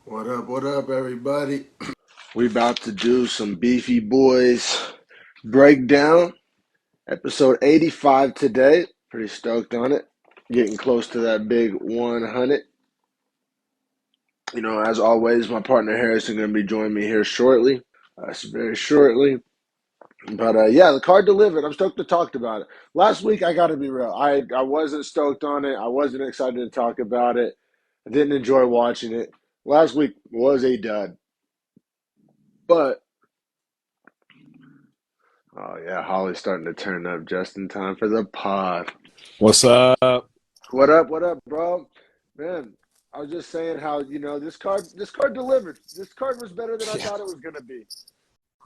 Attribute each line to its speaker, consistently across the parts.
Speaker 1: What up, everybody? We about to do some Beefy Boys breakdown. Episode 85 today. Pretty stoked on it. Getting close to that big 100. As always, my partner Harrison going to be joining me here shortly. Very shortly. But yeah, the card delivered. I'm stoked to talk about it. Last week, I got to be real. I wasn't stoked on it. I wasn't excited to talk about it. I didn't enjoy watching it. Last week was a dud. But oh yeah, Holly's starting to turn up just in time for the pod.
Speaker 2: What's up?
Speaker 1: What up, bro? Man, I was just saying how, this card delivered. This card was better than I
Speaker 2: Yeah.
Speaker 1: thought it was gonna be.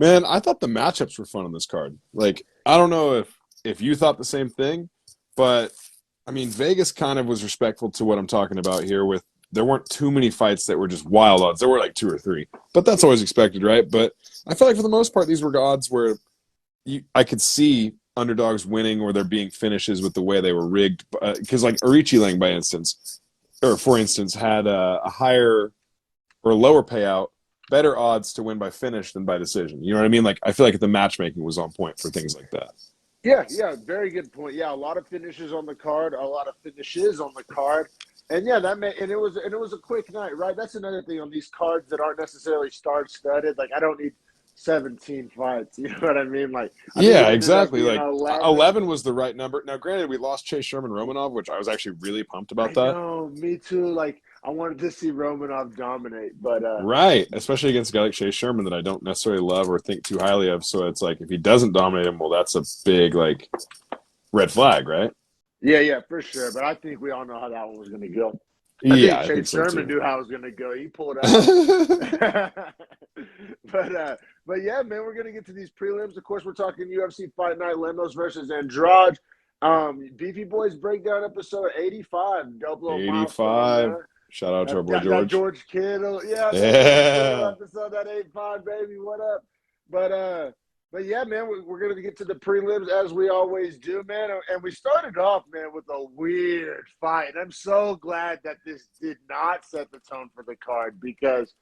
Speaker 2: Man, I thought the matchups were fun on this card. Like, I don't know if you thought the same thing, but I mean, Vegas kind of was respectful to what I'm talking about here with there weren't too many fights that were just wild odds. There were like two or three, but that's always expected, right? But I feel like for the most part, these were odds where I could see underdogs winning or there being finishes with the way they were rigged. Because like Lang, for instance, had a higher or lower payout, better odds to win by finish than by decision. You know what I mean? Like I feel like the matchmaking was on point for things like that.
Speaker 1: Yeah, very good point. Yeah, a lot of finishes on the card, a lot of finishes on the card. And yeah, it was a quick night, right? That's another thing on these cards that aren't necessarily star studded. Like I don't need 17 fights. You know what I mean? Like I think it
Speaker 2: Yeah,
Speaker 1: ended up
Speaker 2: exactly.
Speaker 1: being
Speaker 2: Like
Speaker 1: 11.
Speaker 2: 11 was the right number. Now, granted, we lost Chase Sherman Romanov, which I was actually really pumped about
Speaker 1: I
Speaker 2: that.
Speaker 1: know, me too. Like I wanted to see Romanov dominate, but
Speaker 2: Right, especially against a guy like Chase Sherman that I don't necessarily love or think too highly of. So it's like if he doesn't dominate him, well, that's a big like red flag, right?
Speaker 1: yeah, for sure. But I think we all know how that one was going to go. I
Speaker 2: Yeah,
Speaker 1: think
Speaker 2: I think
Speaker 1: Chase
Speaker 2: so
Speaker 1: Sherman
Speaker 2: too.
Speaker 1: knew how it was going to go. He pulled out. But yeah, man, we're gonna get to these prelims. Of course, we're talking UFC Fight Night, Lemos versus Andrade. Beefy Boys breakdown episode 85, double milestone
Speaker 2: 85.
Speaker 1: there.
Speaker 2: Shout out to our boy
Speaker 1: That
Speaker 2: George.
Speaker 1: George Kittle, yeah, that George Kittle
Speaker 2: Yeah.
Speaker 1: episode, that 85, baby. What up? But uh, but yeah, man, we're gonna get to the prelims as we always do, man. And we started off, man, with a weird fight. And I'm so glad that this did not set the tone for the card because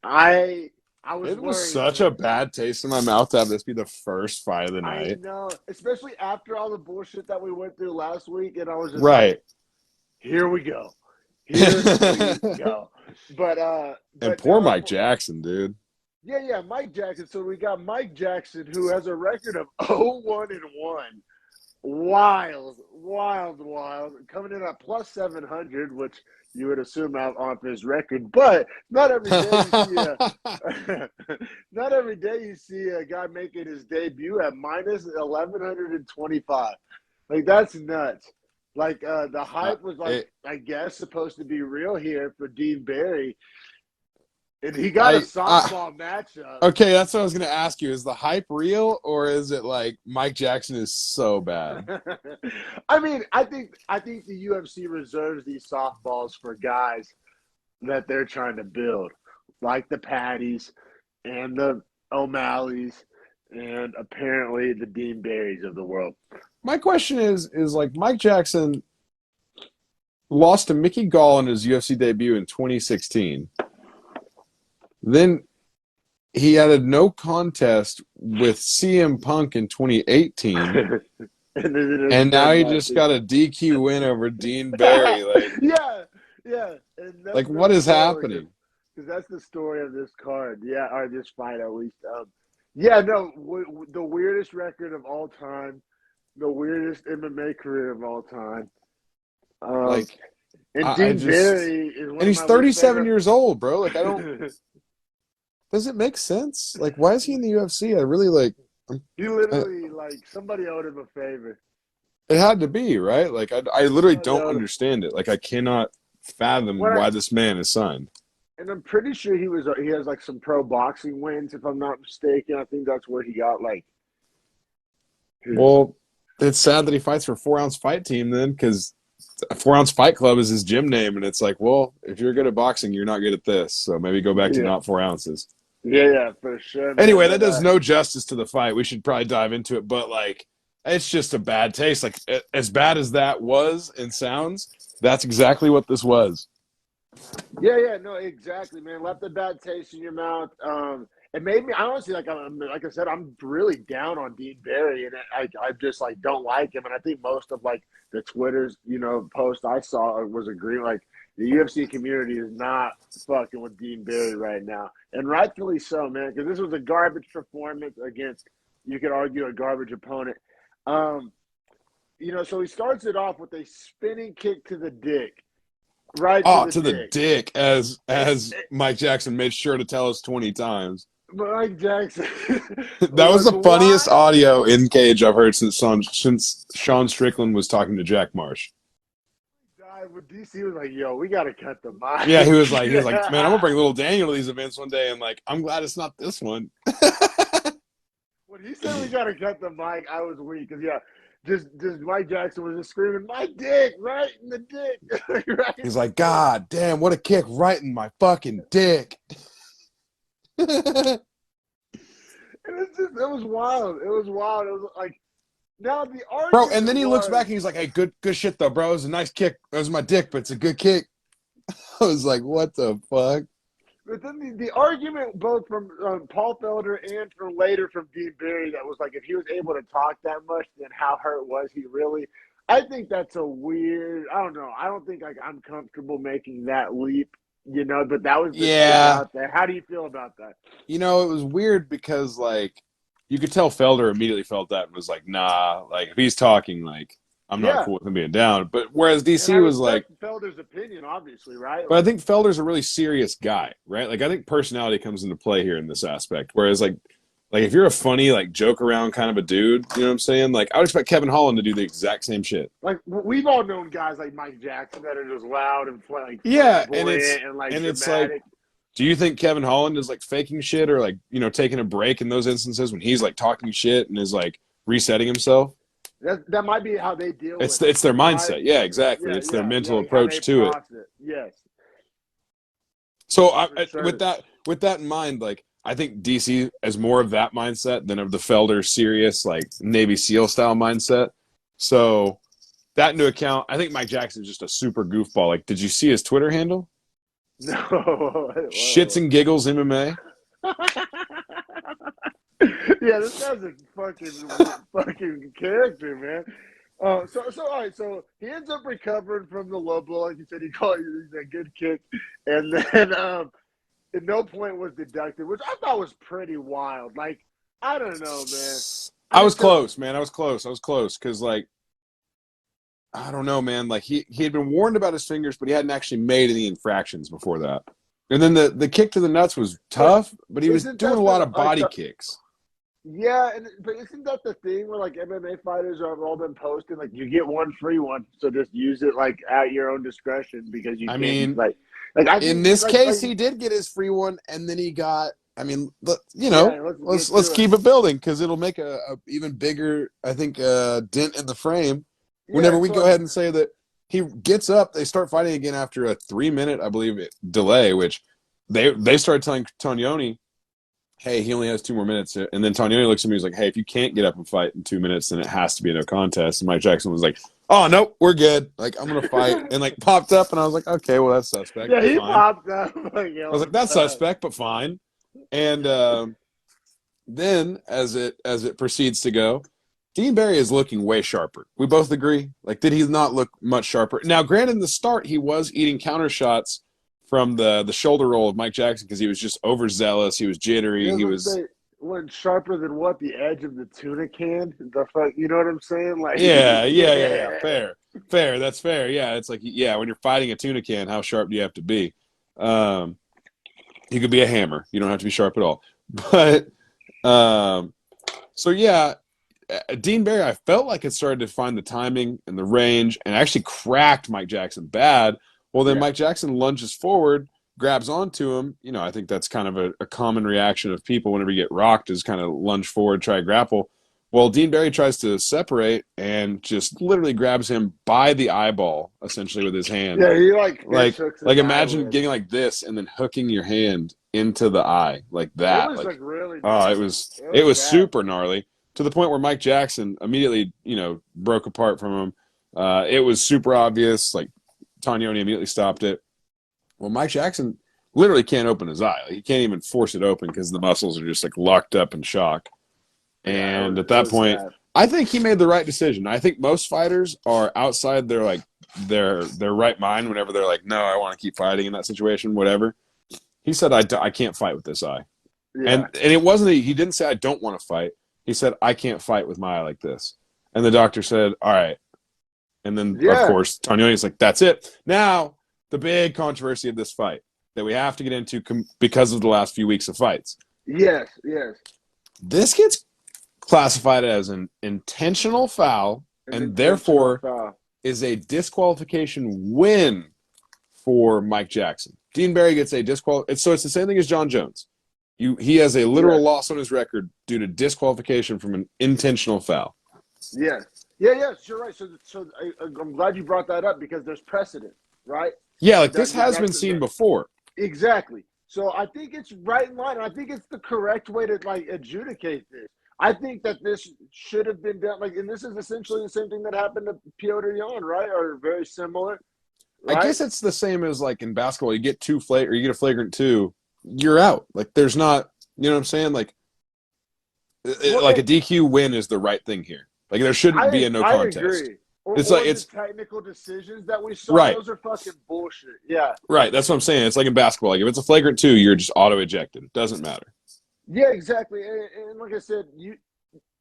Speaker 1: I I was
Speaker 2: It was
Speaker 1: worried,
Speaker 2: such
Speaker 1: man.
Speaker 2: a bad taste in my mouth to have this be the first fight of the
Speaker 1: I
Speaker 2: night.
Speaker 1: know, especially after all the bullshit that we went through last week, and I was just like,
Speaker 2: Right.
Speaker 1: "Here we go, here we go."
Speaker 2: And
Speaker 1: But
Speaker 2: poor
Speaker 1: no,
Speaker 2: Mike Jackson, dude.
Speaker 1: yeah, Mike Jackson. So we got Mike Jackson, who has a record of 0-1-1. Wild, coming in at plus 700, which you would assume out off his record. But not every day you see a not every day you see a guy making his debut at minus 1125. Like that's nuts. Like the
Speaker 2: Uh,
Speaker 1: hype was like
Speaker 2: it,
Speaker 1: I guess supposed to be real here for Dean Barry, and he got a
Speaker 2: I
Speaker 1: softball matchup.
Speaker 2: okay, that's what I was gonna ask you. Is the hype real or is it like Mike Jackson is so bad?
Speaker 1: I mean, I think the UFC reserves these softballs for guys that they're trying to build, like the Patties and the O'Malley's and apparently the Dean Barrys of the world.
Speaker 2: My question is like Mike Jackson lost to Mickey Gall in his UFC debut in 2016. Then he had a no contest with CM Punk in 2018,
Speaker 1: And then it's
Speaker 2: and now
Speaker 1: dead
Speaker 2: he just
Speaker 1: nothing.
Speaker 2: got a DQ win over Dean Barry.
Speaker 1: Yeah, and that's
Speaker 2: Like
Speaker 1: the
Speaker 2: what is
Speaker 1: story
Speaker 2: happening?
Speaker 1: because that's the story of this card. Yeah, or this fight at least. Yeah, no, the weirdest record of all time, the weirdest MMA career of all time. Um,
Speaker 2: Like
Speaker 1: and
Speaker 2: I
Speaker 1: Dean
Speaker 2: just
Speaker 1: Barry is one
Speaker 2: and
Speaker 1: of
Speaker 2: he's
Speaker 1: my least
Speaker 2: 37
Speaker 1: favorite.
Speaker 2: years old, bro. Like I don't. Does it make sense? Like why is he in the UFC? I really like.
Speaker 1: He
Speaker 2: I,
Speaker 1: literally like somebody owed him a favor.
Speaker 2: it had to be right. Like I literally
Speaker 1: Somebody
Speaker 2: don't
Speaker 1: owed him.
Speaker 2: understand it. Like I cannot fathom
Speaker 1: What I
Speaker 2: why this man is signed.
Speaker 1: and I'm pretty sure he has like some pro boxing wins if I'm not mistaken. I think that's where he got like his.
Speaker 2: Well, it's sad that he fights for 4 Ounce Fight Team then, because 4 Ounce Fight Club is his gym name, and it's like, well, if you're good at boxing, you're not good at this, so maybe go back to
Speaker 1: Yeah,
Speaker 2: not 4 ounces.
Speaker 1: yeah, for sure, man.
Speaker 2: Anyway, that
Speaker 1: But
Speaker 2: does no justice to the fight. We should probably dive into it, but like, it's just a bad taste. Like as bad as that was and sounds, that's exactly what this was.
Speaker 1: Yeah, no, exactly, man. Left a bad taste in your mouth. It made me, I honestly, like I said, I'm really down on Dean Barry, and I just like don't like him. And I think most of like the Twitter's, post I saw was agreeing like the UFC community is not fucking with Dean Barry right now, and rightfully so, man, because this was a garbage performance against, you could argue, a garbage opponent. Um, so he starts it off with a spinning kick to the dick, right to
Speaker 2: Oh,
Speaker 1: the
Speaker 2: to the
Speaker 1: dick.
Speaker 2: dick, as
Speaker 1: And,
Speaker 2: Mike Jackson made sure to tell us 20 times.
Speaker 1: Mike Jackson
Speaker 2: That was
Speaker 1: was
Speaker 2: the funniest
Speaker 1: wild.
Speaker 2: audio in cage I've heard since Sean Strickland was talking to Jack Marsh.
Speaker 1: When DC was like, "Yo, we gotta cut the
Speaker 2: Yeah, he
Speaker 1: mic."
Speaker 2: was like, man, I'm gonna bring little Daniel to these events one day, and like, I'm glad it's not this one.
Speaker 1: When he said we gotta cut the mic, I was weak because just Mike Jackson was just screaming, "My dick, right in the dick, right in
Speaker 2: He's
Speaker 1: the
Speaker 2: like,
Speaker 1: dick."
Speaker 2: God damn, what a kick right in my fucking dick.
Speaker 1: And it was wild. It was wild. It was like, now the
Speaker 2: Bro, and then
Speaker 1: argument
Speaker 2: he looks back
Speaker 1: was,
Speaker 2: and he's like, hey, good shit though, bro. It was a nice kick. That was my dick, but it's a good kick. I was like, what the fuck?
Speaker 1: but then the argument both from Paul Felder and from later from Dean Barry, that was like, if he was able to talk that much, then how hurt was he really? I think that's a weird. I don't know. I don't think like I'm comfortable making that leap, But that was the take
Speaker 2: Yeah.
Speaker 1: out there. How do you feel about that?
Speaker 2: It was weird because like you could tell Felder immediately felt that and was like, nah, like if he's talking, like I'm not
Speaker 1: Yeah,
Speaker 2: cool with him being down. But whereas
Speaker 1: and I
Speaker 2: DC was like,
Speaker 1: respect Felder's opinion, obviously, right?
Speaker 2: but I
Speaker 1: Like,
Speaker 2: think Felder's a really serious guy, right? Like I think personality comes into play here in this aspect. Whereas like if you're a funny, like joke around kind of a dude, you know what I'm saying? Like I would expect Kevin Holland to do the exact same shit.
Speaker 1: we've all known guys like Mike Jackson that are just loud and like
Speaker 2: Yeah,
Speaker 1: flamboyant and like
Speaker 2: it's like,
Speaker 1: dramatic.
Speaker 2: do you think Kevin Holland is like faking shit or like, taking a break in those instances when he's like talking shit and is like resetting himself?
Speaker 1: That might be how they deal
Speaker 2: It's
Speaker 1: with it.
Speaker 2: it's their mindset. Yeah, exactly.
Speaker 1: Yeah,
Speaker 2: It's their mental
Speaker 1: how they
Speaker 2: approach to it.
Speaker 1: process it. Yes,
Speaker 2: So
Speaker 1: for
Speaker 2: with
Speaker 1: sure.
Speaker 2: that in mind, like I think DC has more of that mindset than of the Felder serious like Navy SEAL style mindset. So that into account, I think Mike Jackson is just a super goofball. Like, did you see his Twitter handle?
Speaker 1: No.
Speaker 2: Shits and giggles MMA.
Speaker 1: Yeah, this guy's a fucking character, man. So all right, so he ends up recovering from the low blow, like you said. He called it a good kick, and then at no point was deducted, which I thought was pretty wild. Like, I don't know, man.
Speaker 2: I
Speaker 1: I
Speaker 2: was
Speaker 1: just don't.
Speaker 2: close, man. I was close because like I don't know, man. Like he had been warned about his fingers, but he hadn't actually made any infractions before that. And then the kick to the nuts was
Speaker 1: But
Speaker 2: tough, but he was
Speaker 1: isn't
Speaker 2: doing a
Speaker 1: that
Speaker 2: lot
Speaker 1: the
Speaker 2: of
Speaker 1: like
Speaker 2: body
Speaker 1: the
Speaker 2: kicks.
Speaker 1: yeah? But isn't that the thing where like MMA fighters have all been posting like you get one free one, so just use it like at your own discretion because you
Speaker 2: I
Speaker 1: can't
Speaker 2: mean,
Speaker 1: like I
Speaker 2: in
Speaker 1: think
Speaker 2: this case,
Speaker 1: like
Speaker 2: he did get his free one, and then he got. I mean,
Speaker 1: yeah. Let's
Speaker 2: let's
Speaker 1: get to it.
Speaker 2: keep it building because it'll make a even bigger, I think, dent in the frame. Whenever
Speaker 1: Yeah,
Speaker 2: we
Speaker 1: so
Speaker 2: go ahead and say that he gets up, they start fighting again after a 3 minute, I believe, delay, which they started telling Tonioni, hey, he only has 2 more minutes. And then Tanyoni looks at me and he's like, hey, if you can't get up and fight in 2 minutes, then it has to be a no contest. And Mike Jackson was like, oh, nope, we're good. Like, I'm going to fight. And, like, popped up, and I was like, okay, well, that's suspect,
Speaker 1: yeah,
Speaker 2: but
Speaker 1: he
Speaker 2: fine.
Speaker 1: popped up like,
Speaker 2: I was like, that's suspect, but fine. And then as it proceeds to go, Dean Barry is looking way sharper. We both agree. Like, did he not look much sharper? Now, granted, in the start, he was eating counter shots from the shoulder roll of Mike Jackson because he was just overzealous. He was jittery.
Speaker 1: Yeah,
Speaker 2: He
Speaker 1: let's
Speaker 2: was
Speaker 1: say went sharper than what the edge of the tuna can. The fuck, you know what I'm saying? Like,
Speaker 2: yeah.
Speaker 1: yeah,
Speaker 2: Fair. That's fair. Yeah, it's like when you're fighting a tuna can, how sharp do you have to be? You could be a hammer. You don't have to be sharp at all. But so yeah, Dean Barry, I felt like it started to find the timing and the range and actually cracked Mike Jackson bad. Well, then
Speaker 1: yeah,
Speaker 2: Mike Jackson lunges forward, grabs onto him. I think that's kind of a common reaction of people whenever you get rocked is kind of lunge forward, try to grapple. Well, Dean Barry tries to separate and just literally grabs him by the eyeball, essentially with his hand.
Speaker 1: yeah. He like fish
Speaker 2: Like,
Speaker 1: hooks his
Speaker 2: imagine
Speaker 1: eyelid.
Speaker 2: getting like this and then hooking your hand into the eye like
Speaker 1: It
Speaker 2: that.
Speaker 1: was
Speaker 2: Like,
Speaker 1: like really
Speaker 2: oh,
Speaker 1: nasty.
Speaker 2: it was
Speaker 1: Bad.
Speaker 2: super gnarly to the point where Mike Jackson immediately, broke apart from him. It was super obvious. Like, Tanyoni immediately stopped it. Well, Mike Jackson literally can't open his eye. Like, he can't even force it open because the muscles are just like locked up in shock.
Speaker 1: Yeah,
Speaker 2: And at
Speaker 1: it
Speaker 2: that
Speaker 1: was
Speaker 2: point,
Speaker 1: bad.
Speaker 2: I think he made the right decision. I think most fighters are outside their right mind whenever they're like, no, I want to keep fighting in that situation, whatever. He said, I can't fight with this eye.
Speaker 1: Yeah,
Speaker 2: And it wasn't, he didn't say, I don't want to fight. He said, I can't fight with my eye like this. And the doctor said, all right. And then, of
Speaker 1: yeah,
Speaker 2: course, Tanyoni's like, that's it. Now, the big controversy of this fight that we have to get into because of the last few weeks of fights.
Speaker 1: yes, yes.
Speaker 2: This gets classified as an intentional foul
Speaker 1: An
Speaker 2: and
Speaker 1: intentional
Speaker 2: therefore
Speaker 1: foul.
Speaker 2: is a disqualification win for Mike Jackson. Dean Barry gets a disqualification. So it's the same thing as John Jones. He has a literal
Speaker 1: Yes,
Speaker 2: loss on his record due to disqualification from an intentional foul.
Speaker 1: yes, yeah, yes. You're right. I'm glad you brought that up because there's precedent, right?
Speaker 2: Yeah, like this has been
Speaker 1: That's
Speaker 2: seen before.
Speaker 1: exactly. So I think it's right in line. I think it's the correct way to like adjudicate this. I think that this should have been done like, and this is essentially the same thing that happened to Piotr Jan, right? Or very similar,
Speaker 2: I
Speaker 1: right?
Speaker 2: guess it's the same as like in basketball. You get you get a flagrant two, you're out. Like there's not, you know what I'm saying?
Speaker 1: Well,
Speaker 2: Like a DQ win is the right thing here. Like there shouldn't be a no
Speaker 1: I
Speaker 2: contest.
Speaker 1: agree.
Speaker 2: It's like
Speaker 1: Or the
Speaker 2: it's
Speaker 1: technical decisions that we saw,
Speaker 2: right,
Speaker 1: those are fucking bullshit. Yeah.
Speaker 2: right. That's what I'm saying. It's like in basketball. Like if it's a flagrant two, you're just auto ejected. It doesn't matter.
Speaker 1: Yeah, exactly. And like I said,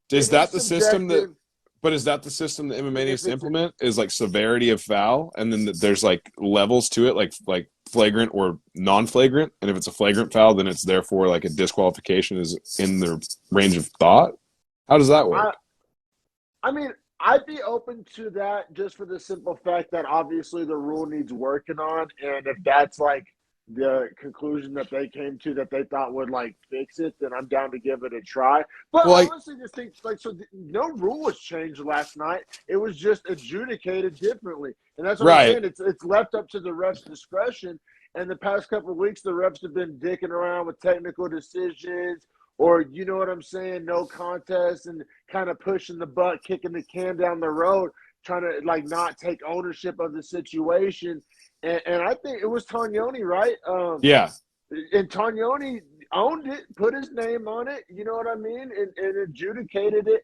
Speaker 2: Is
Speaker 1: it
Speaker 2: that
Speaker 1: is
Speaker 2: the system that?
Speaker 1: subjective.
Speaker 2: But is that the system that MMA needs
Speaker 1: If
Speaker 2: to
Speaker 1: it's
Speaker 2: implement? Is like severity of foul, and then there's like levels to it, like flagrant or non-flagrant. And if it's a flagrant foul, then it's therefore like a disqualification is in the range of thought. How does that
Speaker 1: I
Speaker 2: work?
Speaker 1: I mean, I'd be open to that just for the simple fact that obviously the rule needs working on, and if that's like the conclusion that they came to that they thought would like fix it, then I'm down to give it a try. But
Speaker 2: Well,
Speaker 1: I
Speaker 2: like
Speaker 1: honestly just think like no rule was changed last night. It was just adjudicated differently, and that's what I'm
Speaker 2: right.
Speaker 1: saying. It's left up to the ref's discretion. And the past couple of weeks, the refs have been dicking around with technical decisions, or you know what I'm saying, no contest, and kind of pushing the butt, kicking the can down the road, trying to like not take ownership of the situation. And I think it was Tognoni, right?
Speaker 2: Yeah.
Speaker 1: And Tognoni owned it, put his name on it, you know what I mean, and adjudicated it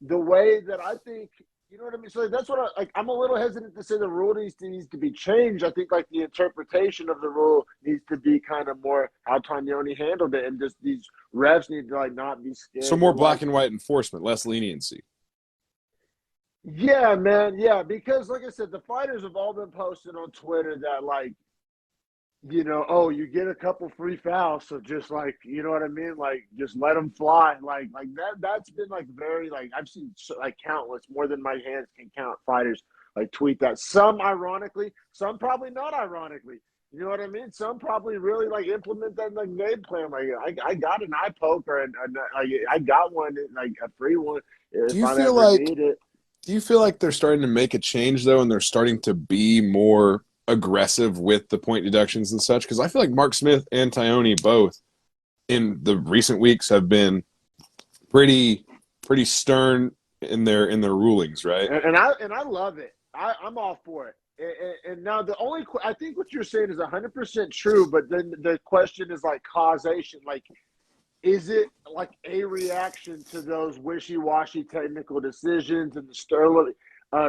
Speaker 1: the way that I think, you know what I mean. So that's what I'm a little hesitant to say the rule needs to be changed. I think like the interpretation of the rule needs to be kind of more how Tognoni handled it, and just these refs need to like not be
Speaker 2: So
Speaker 1: scared to
Speaker 2: more
Speaker 1: like.
Speaker 2: black and white enforcement, less leniency.
Speaker 1: Yeah, man. Yeah, because like I said, the fighters have all been posting on Twitter that like, oh, you get a couple free fouls, so just like, you know what I mean, like just let them fly, like that. That's been like very like I've seen like countless, more than my hands can count, fighters like tweet that. Some ironically, some probably not ironically. You know what I mean? Some probably really like implement that like game plan. Like I got an eye poke or I got one like a free one
Speaker 2: Do
Speaker 1: if
Speaker 2: you
Speaker 1: I
Speaker 2: feel
Speaker 1: ever
Speaker 2: like
Speaker 1: need it.
Speaker 2: do you feel like they're starting to make a change though, and they're starting to be more aggressive with the point deductions and such? Because I feel like Mark Smith and Tyone both in the recent weeks have been pretty stern in their rulings, right?
Speaker 1: And I love it. I'm all for it. And now the only I think what you're saying is 100% true, but then the question is like causation. Like, is it like a reaction to those wishy-washy technical decisions and the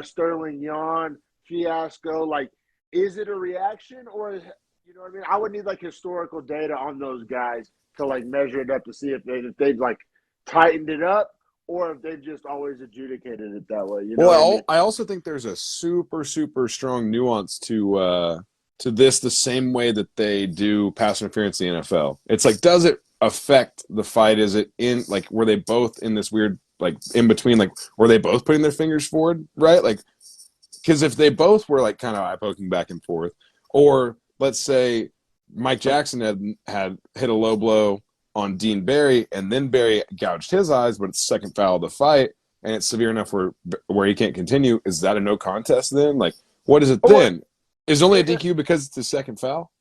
Speaker 1: Sterling Yawn fiasco? Like, is it a reaction, or you know what I mean? I would need like historical data on those guys to like measure it up to see if they've like tightened it up or if they've just always adjudicated it that way. You know what I
Speaker 2: Well,
Speaker 1: mean?
Speaker 2: I also think there's a super strong nuance to this the same way that they do pass interference in the NFL. It's like, does it affect the fight? Is it in like were they both in this weird like in between? Like were they both putting their fingers forward? Right? Like because if they both were like kind of eye poking back and forth, or let's say Mike Jackson had hit a low blow on Dean Barry, and then Barry gouged his eyes, but it's the second foul of the fight, and it's severe enough where he can't continue. Is that a no contest then? Like, what is it
Speaker 1: Or
Speaker 2: then? Is it only a DQ because it's the second foul?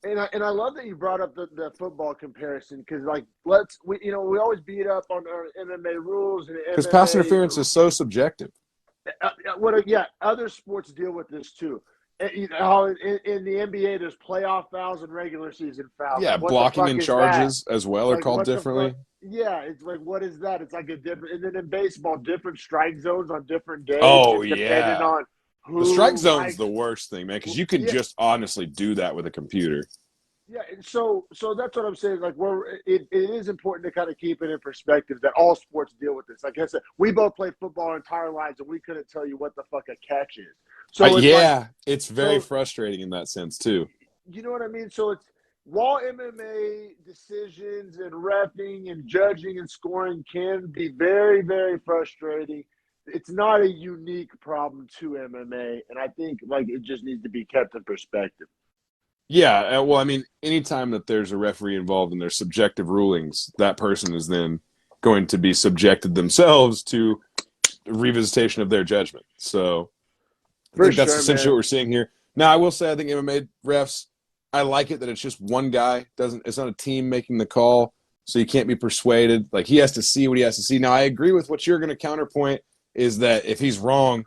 Speaker 1: and I love that you brought up the football comparison because like we always beat up on our MMA rules and
Speaker 2: Because pass
Speaker 1: MMA.
Speaker 2: interference is so subjective.
Speaker 1: Yeah, other sports deal with this too. You know how in the NBA there's playoff fouls and regular season fouls.
Speaker 2: Yeah,
Speaker 1: Like, what the
Speaker 2: blocking
Speaker 1: fuck
Speaker 2: and
Speaker 1: is that?
Speaker 2: charges as well are
Speaker 1: Like,
Speaker 2: called
Speaker 1: what the fuck?
Speaker 2: differently.
Speaker 1: Yeah, it's like, what is that? It's like a different. And then in baseball, different strike zones on different days,
Speaker 2: Oh
Speaker 1: just depending
Speaker 2: yeah.
Speaker 1: on
Speaker 2: The strike
Speaker 1: who,
Speaker 2: zone's
Speaker 1: like,
Speaker 2: the worst thing, man, because you can
Speaker 1: yeah,
Speaker 2: just honestly do that with a computer.
Speaker 1: yeah. So that's what I'm saying. Like, it is important to kind of keep it in perspective that all sports deal with this. Like I said, we both played football our entire lives, and we couldn't tell you what the fuck a catch is. So it's like,
Speaker 2: Yeah, it's very
Speaker 1: so
Speaker 2: frustrating in that sense too.
Speaker 1: you know what I mean? So it's while MMA decisions and reffing and judging and scoring can be very, very frustrating, it's not a unique problem to MMA. And I think like it just needs to be kept in perspective.
Speaker 2: Yeah, well, I mean, anytime that there's a referee involved and there's subjective rulings, that person is then going to be subjected themselves to revisitation of their judgment. So I
Speaker 1: For
Speaker 2: think that's
Speaker 1: sure,
Speaker 2: essentially
Speaker 1: man.
Speaker 2: what we're seeing here. Now, I will say, I think MMA refs, I like it that it's just one guy. It's not a team making the call, so you can't be persuaded. Like he has to see what he has to see. Now, I agree with what you're going to counterpoint is that if he's wrong,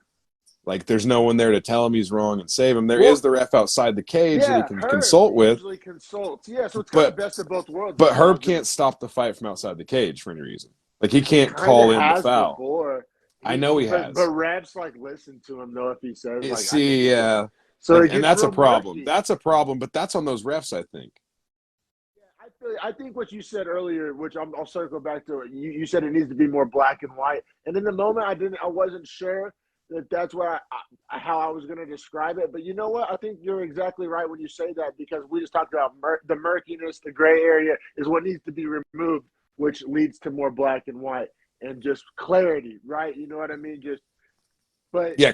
Speaker 2: like there's no one there to tell him he's wrong and save him. There is
Speaker 1: Well,
Speaker 2: the ref outside the cage that he
Speaker 1: yeah,
Speaker 2: can
Speaker 1: Herb
Speaker 2: consult with,
Speaker 1: usually consults. Yeah, so it's kind of
Speaker 2: but
Speaker 1: best of both worlds. It
Speaker 2: but Herb
Speaker 1: allows him.
Speaker 2: can't stop the fight from outside the cage for any reason. Like he
Speaker 1: He
Speaker 2: can't
Speaker 1: kind of
Speaker 2: call in the
Speaker 1: has
Speaker 2: foul.
Speaker 1: before.
Speaker 2: I know he
Speaker 1: But
Speaker 2: has.
Speaker 1: refs like listen to him though if he says like I think
Speaker 2: See,
Speaker 1: it's a.
Speaker 2: yeah,
Speaker 1: So it
Speaker 2: and
Speaker 1: gets
Speaker 2: that's a
Speaker 1: real
Speaker 2: problem.
Speaker 1: murky.
Speaker 2: That's a problem, but that's on those refs, I think.
Speaker 1: I think what you said earlier, which I'll circle back to, you said it needs to be more black and white. And in the moment, I wasn't sure that that's what how I was going to describe it. But you know what? I think you're exactly right when you say that because we just talked about the murkiness, the gray area is what needs to be removed, which leads to more black and white and just clarity, right? You know what I mean? Just, but
Speaker 2: Yeah,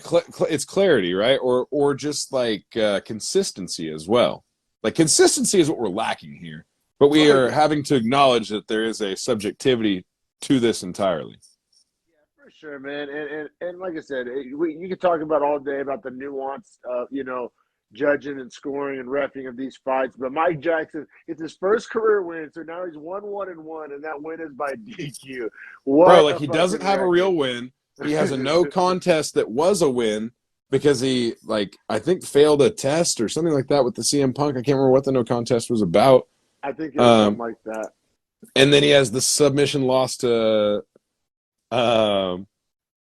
Speaker 2: it's clarity, right? Or just like consistency as well. Like consistency is what we're lacking here, but we
Speaker 1: oh
Speaker 2: are
Speaker 1: yeah,
Speaker 2: having to acknowledge that there is a subjectivity to this entirely.
Speaker 1: for sure, man. And like I said, you can talk about all day about the nuance of, judging and scoring and reffing of these fights. But Mike Jackson, it's his first career win. So now he's 1-1-1, and that win is by DQ.
Speaker 2: Bro,
Speaker 1: What
Speaker 2: like
Speaker 1: a
Speaker 2: he
Speaker 1: fucking
Speaker 2: doesn't have a real
Speaker 1: record.
Speaker 2: win. He has a no contest that was a win because he like I think failed a test or something like that with the CM Punk. I can't remember what the no contest was about.
Speaker 1: I think it was something
Speaker 2: Um,
Speaker 1: like that.
Speaker 2: and then he has the submission loss to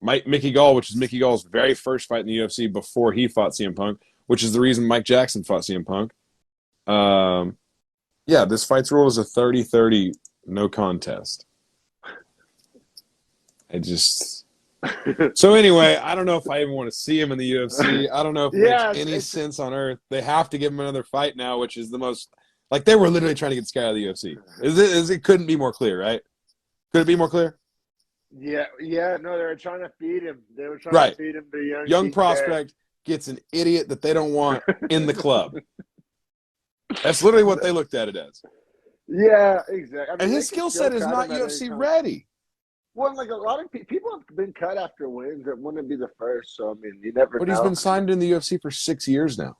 Speaker 2: Mickey Gall, which is Mickey Gall's very first fight in the UFC before he fought CM Punk, which is the reason Mike Jackson fought CM Punk. Yeah, this fight's rule is a 30-30 no contest. I just so anyway, I don't know if I even want to see him in the UFC. I don't know if it makes
Speaker 1: Yeah,
Speaker 2: any sense on earth. They have to give him another fight now, which is the most like they were literally trying to get this guy out of the UFC. It couldn't be more clear, right? Could it be more clear?
Speaker 1: yeah. No, they were trying to feed him. They were trying to
Speaker 2: Right.
Speaker 1: feed him the young
Speaker 2: Young
Speaker 1: Keith Bear.
Speaker 2: prospect gets an idiot that they don't want in the club. That's literally what they looked at it as.
Speaker 1: Yeah, exactly. I
Speaker 2: And
Speaker 1: mean, they
Speaker 2: his
Speaker 1: could
Speaker 2: skill
Speaker 1: still
Speaker 2: set is
Speaker 1: cut
Speaker 2: not
Speaker 1: him at any
Speaker 2: UFC
Speaker 1: time.
Speaker 2: ready.
Speaker 1: Well, like a lot of people have been cut after wins. It wouldn't be the first. So I mean, you never
Speaker 2: But he's
Speaker 1: know.
Speaker 2: been signed in the UFC for 6 years now.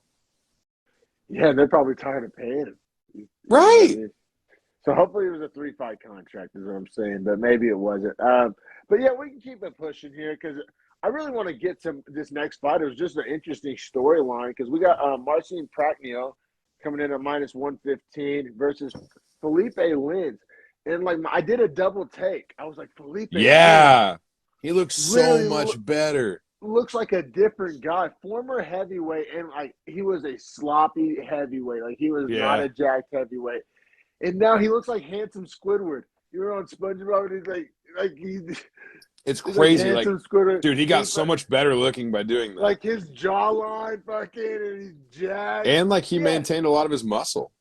Speaker 1: Yeah, they're probably tired of paying him. You know what I
Speaker 2: Right.
Speaker 1: mean? So hopefully it was a 3-fight contract, is what I'm saying. But maybe it wasn't. But yeah, we can keep it pushing here because I really want to get to this next fight. It was just an interesting storyline because we got Marcin Prachnio coming in at minus 115 versus Felipe Lynch. And like I did a double take. I was like, Felipe Lynch
Speaker 2: Yeah. He looks so
Speaker 1: really
Speaker 2: much better.
Speaker 1: looks like a different guy. Former heavyweight, and like he was a sloppy heavyweight. Like he was not
Speaker 2: Yeah.
Speaker 1: a jacked heavyweight. And now he looks like handsome Squidward. You were on SpongeBob, and
Speaker 2: It's
Speaker 1: he's like
Speaker 2: crazy. Like,
Speaker 1: handsome Squidward.
Speaker 2: dude, he got so much better looking by doing that.
Speaker 1: Like his jawline, fucking, and he's jacked.
Speaker 2: And like he
Speaker 1: Yeah,
Speaker 2: maintained a lot of his muscle.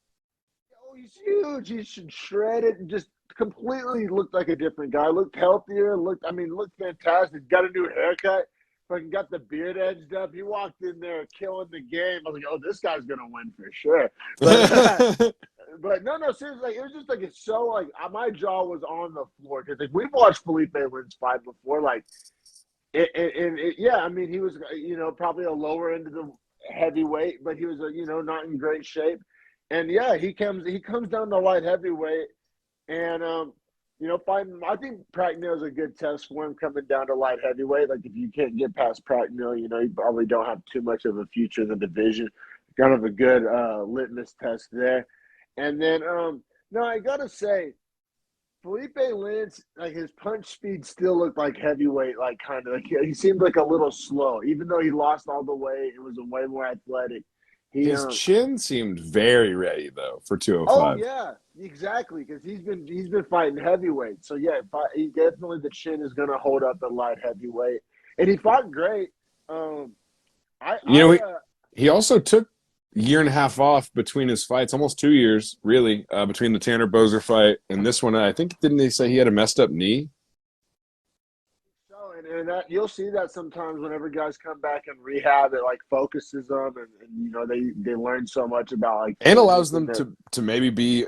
Speaker 1: oh, he's huge. He's shredded, and just completely looked like a different guy. Looked healthier. Looked fantastic. Got a new haircut. Fucking got the beard edged up. He walked in there killing the game. I was like, oh, this guy's gonna win for sure. But but no, seriously, like, it was just like it's so like my jaw was on the floor because like we've watched Felipe Lynch fight before, like, yeah, I mean he was probably a lower end of the heavyweight, but he was not in great shape, and yeah, he comes down to light heavyweight, and fighting. I think Pragnio is a good test for him coming down to light heavyweight. Like if you can't get past Pragnio, you probably don't have too much of a future in the division. Kind of a good litmus test there. And then, no, I gotta say, Felipe Lynch, like his punch speed still looked like heavyweight, like kind of like he seemed like a little slow, even though he lost all the weight. It was a way more athletic. He
Speaker 2: His chin seeed very ready though for
Speaker 1: Oh
Speaker 2: 205.
Speaker 1: yeah, exactly. Because he's been fighting heavyweight. So yeah, he definitely the chin is gonna hold up at light heavyweight, and he fought great. Um, I
Speaker 2: You know,
Speaker 1: I
Speaker 2: he also took a year and a half off between his fights, almost 2 years, really, between the Tanner Bozer fight and this one. I think didn't they say he had a messed up knee?
Speaker 1: so and that you'll see that sometimes whenever guys come back and rehab, it like focuses them, and they learn so much about like
Speaker 2: And allows
Speaker 1: physics and
Speaker 2: them
Speaker 1: their.
Speaker 2: to maybe be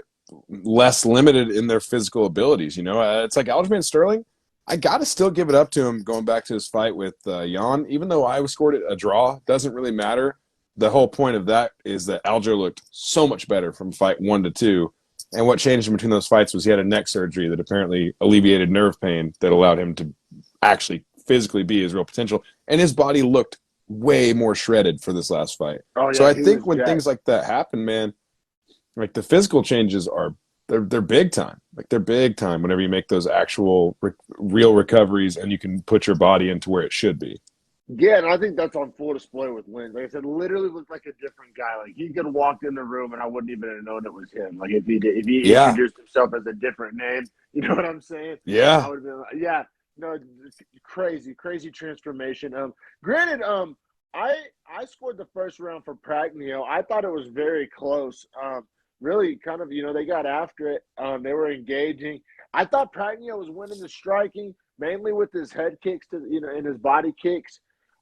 Speaker 2: less limited in their physical abilities. It's like Aljamain Sterling. I got to still give it up to him going back to his fight with Jan. Even though I scored it a draw, doesn't really matter. The whole point of that is that Aljo looked so much better from fight 1 to 2. And what changed in between those fights was he had a neck surgery that apparently alleviated nerve pain that allowed him to actually physically be his real potential. And his body looked way more shredded for this last fight.
Speaker 1: Oh
Speaker 2: So
Speaker 1: yeah,
Speaker 2: I
Speaker 1: he was
Speaker 2: think when
Speaker 1: jacked.
Speaker 2: things like that happen, man, like the physical changes are they're big time. Like they're big time whenever you make those actual real recoveries and you can put your body into where it should be.
Speaker 1: Yeah, and I think that's on full display with Lynch. Like I said, literally looked like a different guy. Like he could have walked in the room and I wouldn't even have known it was him. Like if he
Speaker 2: Yeah,
Speaker 1: introduced himself as a different name, you know what I'm saying? I
Speaker 2: yeah.
Speaker 1: would have been like, yeah, no, crazy, crazy transformation. Granted, I I scored the first round for Pragnio. I thought it was very close. Really kind of, they got after it. They were engaging. I thought Pragnio was winning the striking mainly with his head kicks and his body kicks.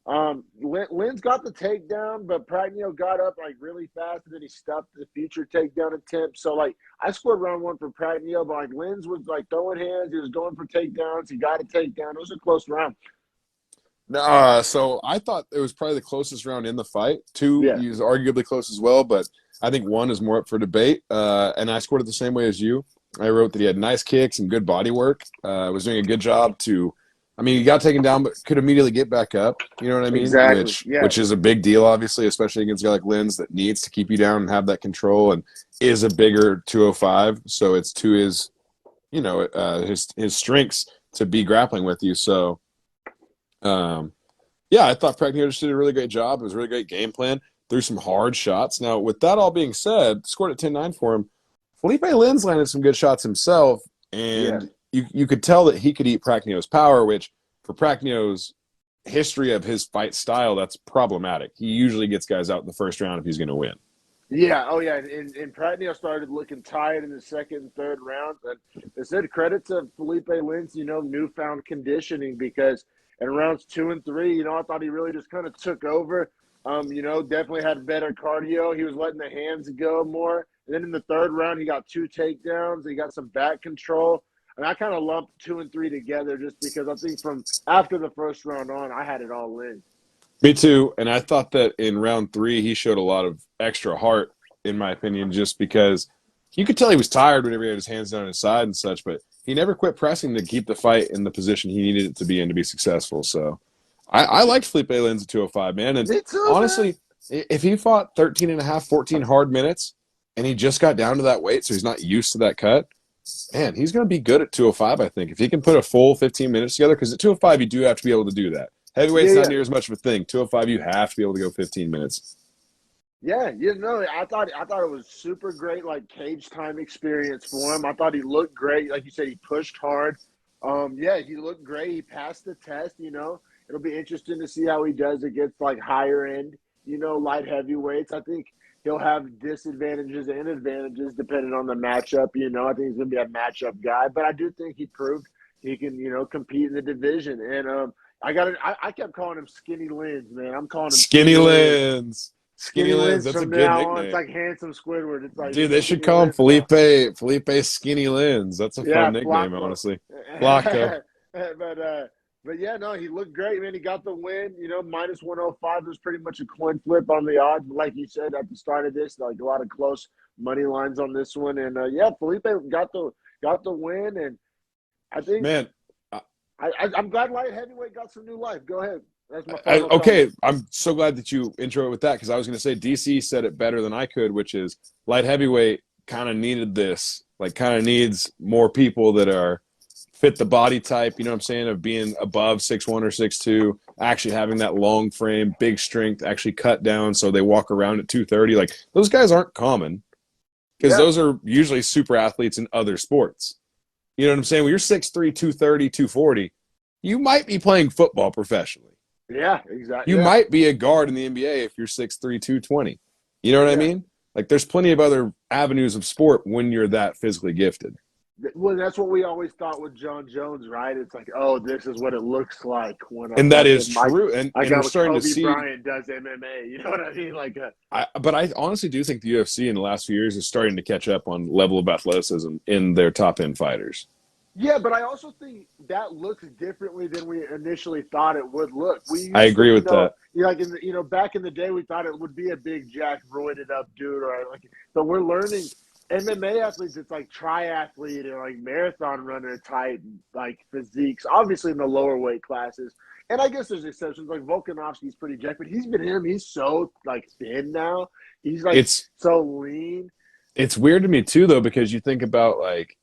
Speaker 1: Lynn's got the takedown, but Pragnio got up like really fast, and then he stopped the future takedown attempt. So like I scored round one for Pragnio, but like Lynn's was like throwing hands, he was going for takedowns, he got a takedown. It was a close round.
Speaker 2: So I thought it was probably the closest round in the fight. Two
Speaker 1: Yeah,
Speaker 2: is arguably close as well, but I think one is more up for debate. And I scored it the same way as you. I wrote that he had nice kicks and good body work. Was doing a good job to. I mean, he got taken down, but could immediately get back up. You know what I mean?
Speaker 1: exactly.
Speaker 2: Which
Speaker 1: Yeah,
Speaker 2: which is a big deal, obviously, especially against a guy like Lynn's that needs to keep you down and have that control, and is a bigger 205. So it's to his, his strengths to be grappling with you. So yeah, I thought Pragnio just did a really great job. It was a really great game plan. Threw some hard shots. Now, with that all being said, scored at 10-9 for him. Felipe Lins landed some good shots himself,
Speaker 1: yeah.
Speaker 2: and you could tell that he could eat Pragnio's power, which for Pragnio's history of his fight style, that's problematic. He usually gets guys out in the first round if he's going to win.
Speaker 1: Yeah, oh yeah, and Pratney started looking tired in the second and third rounds. And they said credit to Felipe Lynch, newfound conditioning because in rounds 2 and 3, I thought he really just kind of took over. Definitely had better cardio. He was letting the hands go more. And then in the third round, he got 2 takedowns. He got some back control. And I kind of lumped 2 and 3 together just because I think from after the first round on, I had it all in.
Speaker 2: Me too. And I thought that in round 3, he showed a lot of extra heart, in my opinion, just because you could tell he was tired whenever he had his hands down his side and such, but he never quit pressing to keep the fight in the position he needed it to be in to be successful. So I liked Felipe Lins at 205, man. And
Speaker 1: Me too, man.
Speaker 2: honestly, if he fought 13 and a half, 14 hard minutes, and he just got down to that weight, so he's not used to that cut, man, he's going to be good at 205, I think. If he can put a full 15 minutes together, because at 205, you do have to be able to do that.
Speaker 1: Yeah,
Speaker 2: Heavyweight's not
Speaker 1: yeah.
Speaker 2: near as much of a thing. 205, you have to be able to go 15 minutes.
Speaker 1: Yeah, I thought it was super great, like cage time experience for him. I thought he looked great. Like you said, he pushed hard. Yeah, he looked great. He passed the test, It'll be interesting to see how he does against like higher end, light heavyweights. I think he'll have disadvantages and advantages depending on the matchup, I think he's gonna be a matchup guy, but I do think he proved he can, compete in the division. And I kept calling him Skinny Lens, man. I'm calling him
Speaker 2: Skinny
Speaker 1: Skinny Lens.
Speaker 2: Lens. Skinny
Speaker 1: Skinny
Speaker 2: Lens,
Speaker 1: Lens
Speaker 2: that's a
Speaker 1: from
Speaker 2: good
Speaker 1: now on. It's
Speaker 2: nickname.
Speaker 1: like handsome Squidward. It's like
Speaker 2: Dude, they should
Speaker 1: Skinny
Speaker 2: call him
Speaker 1: Lens now.
Speaker 2: Felipe Skinny Lens. That's a
Speaker 1: Yeah,
Speaker 2: fun nickname,
Speaker 1: Flacco.
Speaker 2: honestly. Flacco.
Speaker 1: But yeah, no, he looked great, man. He got the win. Minus 105 was pretty much a coin flip on the odds. But like you said at the start of this, like a lot of close money lines on this one. And yeah, Felipe got the win. And I think
Speaker 2: Man,
Speaker 1: I'm glad light heavyweight got some new life. Go ahead. That's my final
Speaker 2: okay,
Speaker 1: comment.
Speaker 2: I'm so glad that you intro it with that because I was going to say DC said it better than I could, which is light heavyweight kind of needed this, like kind of needs more people that are fit the body type, you know what I'm saying, of being above 6'1" or 6'2", actually having that long frame, big strength, actually cut down so they walk around at 230. Like those guys aren't common because
Speaker 1: Yeah,
Speaker 2: those are usually super athletes in other sports. You know what I'm saying? When you're 6'3", 230, 240, you might be playing football professionally.
Speaker 1: yeah, exactly.
Speaker 2: You
Speaker 1: Yeah,
Speaker 2: might be a guard in the NBA if you're 6'3", 220. You know what I
Speaker 1: yeah.
Speaker 2: mean? Like there's plenty of other avenues of sport when you're that physically gifted.
Speaker 1: Well, that's what we always thought with John Jones, right? It's like, oh, this is what it looks like when a
Speaker 2: And that is
Speaker 1: fucking Mike,
Speaker 2: true. And
Speaker 1: like
Speaker 2: we're
Speaker 1: how
Speaker 2: starting to
Speaker 1: Kobe
Speaker 2: see
Speaker 1: Bryant does MMA. You know what I mean? Like,
Speaker 2: but I honestly do think the UFC in the last few years is starting to catch up on level of athleticism in their top end fighters.
Speaker 1: yeah, but I also think that looks differently than we initially thought it would look. We
Speaker 2: I
Speaker 1: used to,
Speaker 2: agree with that.
Speaker 1: like in the, back in the day, we thought it would be a big jack roided up dude, or like. But we're learning MMA athletes. It's like triathlete or like marathon runner type like physiques. Obviously in the lower weight classes, and I guess there's exceptions. Like Volkanovski's pretty jacked, but he's been him. He's so like thin now. He's like
Speaker 2: It's
Speaker 1: so lean.
Speaker 2: it's weird to me too though because you think about like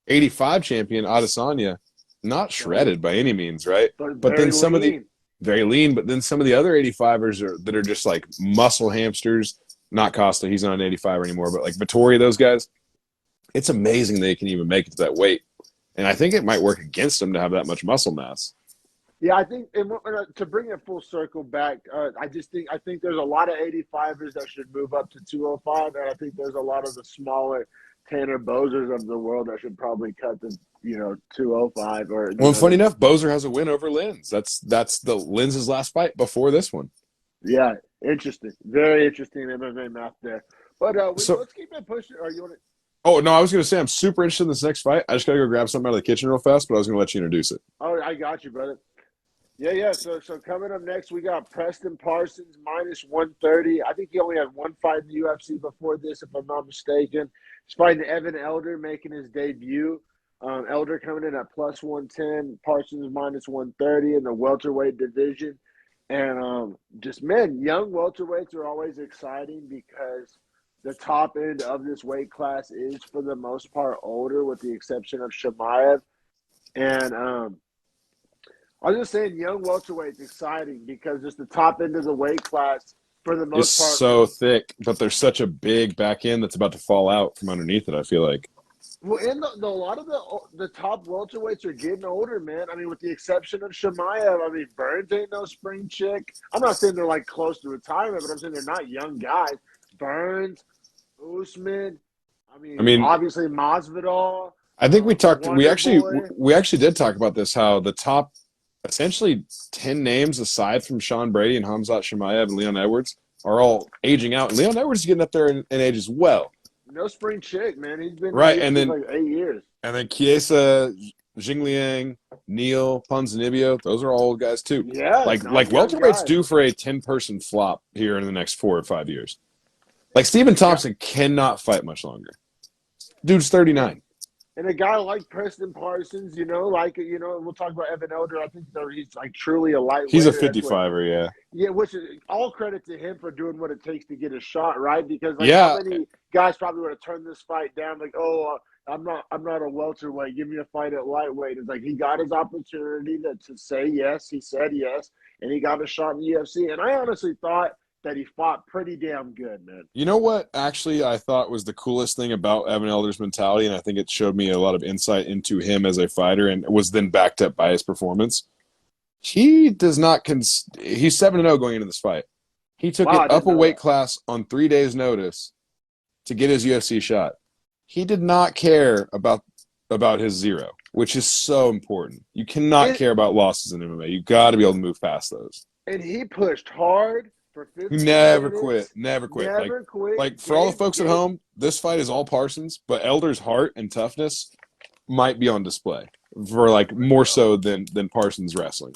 Speaker 2: 85 champion Adesanya, not
Speaker 1: So,
Speaker 2: shredded by any means, right?
Speaker 1: but
Speaker 2: But then
Speaker 1: very
Speaker 2: some of the
Speaker 1: lean.
Speaker 2: very lean, but then some of the other 85ers that are just like muscle hamsters. Not Costa, he's not an 85 anymore, but like Vittori, those guys, it's amazing they can even make it to that weight. And I think it might work against them to have that much muscle mass.
Speaker 1: Yeah, I think and to bring it full circle back, I think there's a lot of 85ers that should move up to 205, and I think there's a lot of the smaller Tanner Bozers of the world that should probably cut to 205 or
Speaker 2: Well, funny enough, Bozer has a win over Linz. That's the Linz's last fight before this one.
Speaker 1: yeah, interesting, very interesting MMA math there. But
Speaker 2: So,
Speaker 1: let's keep it pushing. Or you want to?
Speaker 2: oh no, I was going to say I'm super interested in this next fight. I just got to go grab something out of the kitchen real fast, but I was going to let you introduce it.
Speaker 1: Oh, I got you, brother. Yeah, yeah. So coming up next, we got Preston Parsons minus 130. I think he only had one fight in the UFC before this, if I'm not mistaken. He's fighting Evan Elder, making his debut. Elder coming in at plus 110, Parsons minus 130 in the welterweight division. And just, man, young welterweights are always exciting because the top end of this weight class is, for the most part, older, with the exception of Shemaev. And I was just saying, young welterweight's exciting because just the top end of the weight class, for the
Speaker 2: Is
Speaker 1: most part.
Speaker 2: so thick, but there's such a big back end that's about to fall out from underneath it. I feel like.
Speaker 1: Well, and a lot of the top welterweights are getting older, man. I mean, with the exception of Shemaev, I mean, Burns ain't no spring chick. I'm not saying they're like close to retirement, but I'm saying they're not young guys. Burns, Usman,
Speaker 2: I mean,
Speaker 1: obviously Masvidal,
Speaker 2: I think we talked.
Speaker 1: Wonder Boy.
Speaker 2: We actually did talk about this. How the top, essentially 10 names aside from Sean Brady and Hamzat Shemaev and Leon Edwards are all aging out. And Leon Edwards is getting up there in age as well.
Speaker 1: No spring chick, man. He's been in
Speaker 2: Right,
Speaker 1: the
Speaker 2: and
Speaker 1: UFC
Speaker 2: then
Speaker 1: like 8 years.
Speaker 2: Chiesa, Jingliang, Neil, Ponzinibbio, those are all old guys too.
Speaker 1: Yeah,
Speaker 2: Like
Speaker 1: not young
Speaker 2: welterweight's
Speaker 1: guys.
Speaker 2: due for a 10-person flop here in the next 4 or 5 years. Like Stephen Thompson cannot fight much longer. Dude's 39.
Speaker 1: And a guy like Preston Parsons, we'll talk about Evan Elder. I think he's like truly a lightweight.
Speaker 2: He's a 55er, yeah.
Speaker 1: Yeah, which is all credit to him for doing what it takes to get a shot, right? Because
Speaker 2: Yeah.
Speaker 1: how many guys probably would have turned this fight down? Like, I'm not a welterweight. Give me a fight at lightweight. It's like he got his opportunity to say yes. He said yes, and he got a shot in the UFC. And I honestly thought that he fought pretty damn good, man.
Speaker 2: You know what actually I thought was the coolest thing about Evan Elder's mentality, and I think it showed me a lot of insight into him as a fighter and was then backed up by his performance? He does not he's 7-0 going into this fight. He took it up a weight class on 3 days' notice to get his UFC shot. He did not care about his zero, which is so important. You cannot care about losses in MMA. You got to be able to move past those.
Speaker 1: And he pushed hard for 15
Speaker 2: Never
Speaker 1: minutes.
Speaker 2: quit. Never quit.
Speaker 1: Never quit.
Speaker 2: Like for all the folks at home, this fight is all Parsons, but Elder's heart and toughness might be on display for like more so than Parsons wrestling.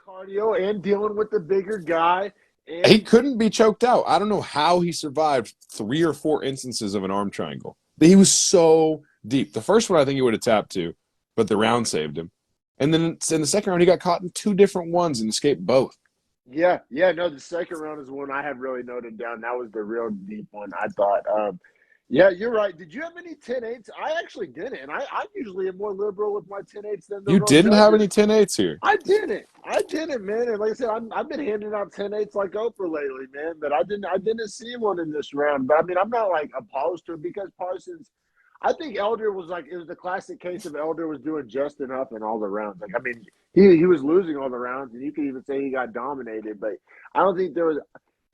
Speaker 1: Cardio and dealing with the bigger guy. And
Speaker 2: he couldn't be choked out. I don't know how he survived 3 or 4 instances of an arm triangle. He was so deep. The first one I think he would have tapped to, but the round saved him. And then in the second round, he got caught in 2 different ones and escaped both.
Speaker 1: Yeah, no, the second round is one I had really noted down. That was the real deep one, I thought. Yeah, you're right. Did you have any 10-8s? I actually didn't. And I usually am more liberal with my 10-8s than the
Speaker 2: You
Speaker 1: real
Speaker 2: didn't have
Speaker 1: judges.
Speaker 2: any 10-8s here.
Speaker 1: I didn't. I didn't, man. And like I said, I've been handing out 10-8s like Oprah lately, man. But I didn't see one in this round. But I mean, I'm not like opposed to it because Parsons. I think Elder was like it was the classic case of Elder was doing just enough in all the rounds. Like I mean, he was losing all the rounds, and you could even say he got dominated. But I don't think there was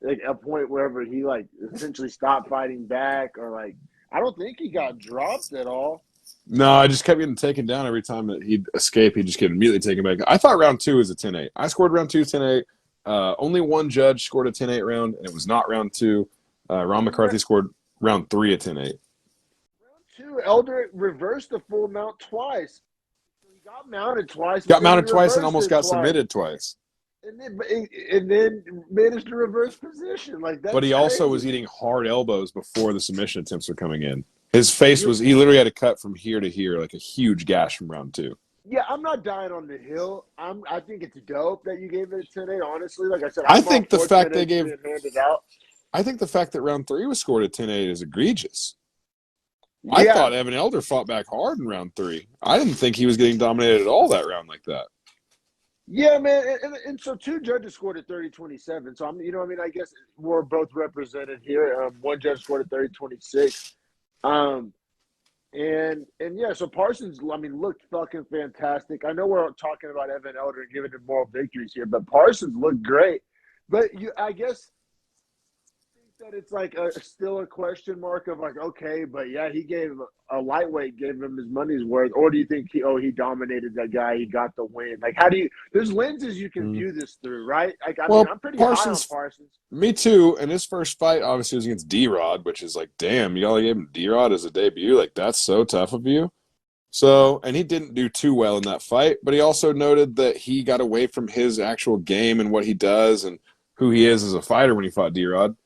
Speaker 1: like a point wherever he like essentially stopped fighting back or like I don't think he got dropped at all.
Speaker 2: No, I just kept getting taken down every time that he'd escape. He'd just get immediately taken back. I thought round 2 was a 10-8. I scored round 2 10-8. Only one judge scored a 10-8 round, and it was not round 2. Ron McCarthy scored round 3 a 10-8.
Speaker 1: Round 2, Elder reversed the full mount twice. He got mounted twice.
Speaker 2: Got mounted twice and almost got submitted twice.
Speaker 1: And then managed to reverse position like that.
Speaker 2: But he also was eating hard elbows before the submission attempts were coming in. His face was, he literally had a cut from here to here, like a huge gash from round 2.
Speaker 1: Yeah, I'm not dying on the hill. I think it's dope that you gave it a 10-8, honestly. Like I said,
Speaker 2: I think the fact they gave
Speaker 1: handed out.
Speaker 2: I think the fact that round 3 was scored at 10-8 is egregious. Yeah. I thought Evan Elder fought back hard in round 3. I didn't think he was getting dominated at all that round like that.
Speaker 1: Yeah, man, and so 2 judges scored at 30-27. So I'm, I mean, I guess we're both represented here. One judge scored at 30-26. And yeah, so Parsons, I mean, looked fucking fantastic. I know we're talking about Evan Elder and giving him moral victories here, but Parsons looked great. But I guess that it's like still a question mark of like, okay, but yeah, he gave a lightweight, gave him his money's worth, or do you think he dominated that guy, he got the win? Like, how do you? There's lenses you can view this through, right? Like, I mean, I'm pretty high on Parsons.
Speaker 2: Me too. And his first fight obviously was against D-Rod, which is like, damn, you all gave him D-Rod as a debut. Like, that's so tough of you. So, and he didn't do too well in that fight, but he also noted that he got away from his actual game and what he does and who he is as a fighter when he fought D-Rod,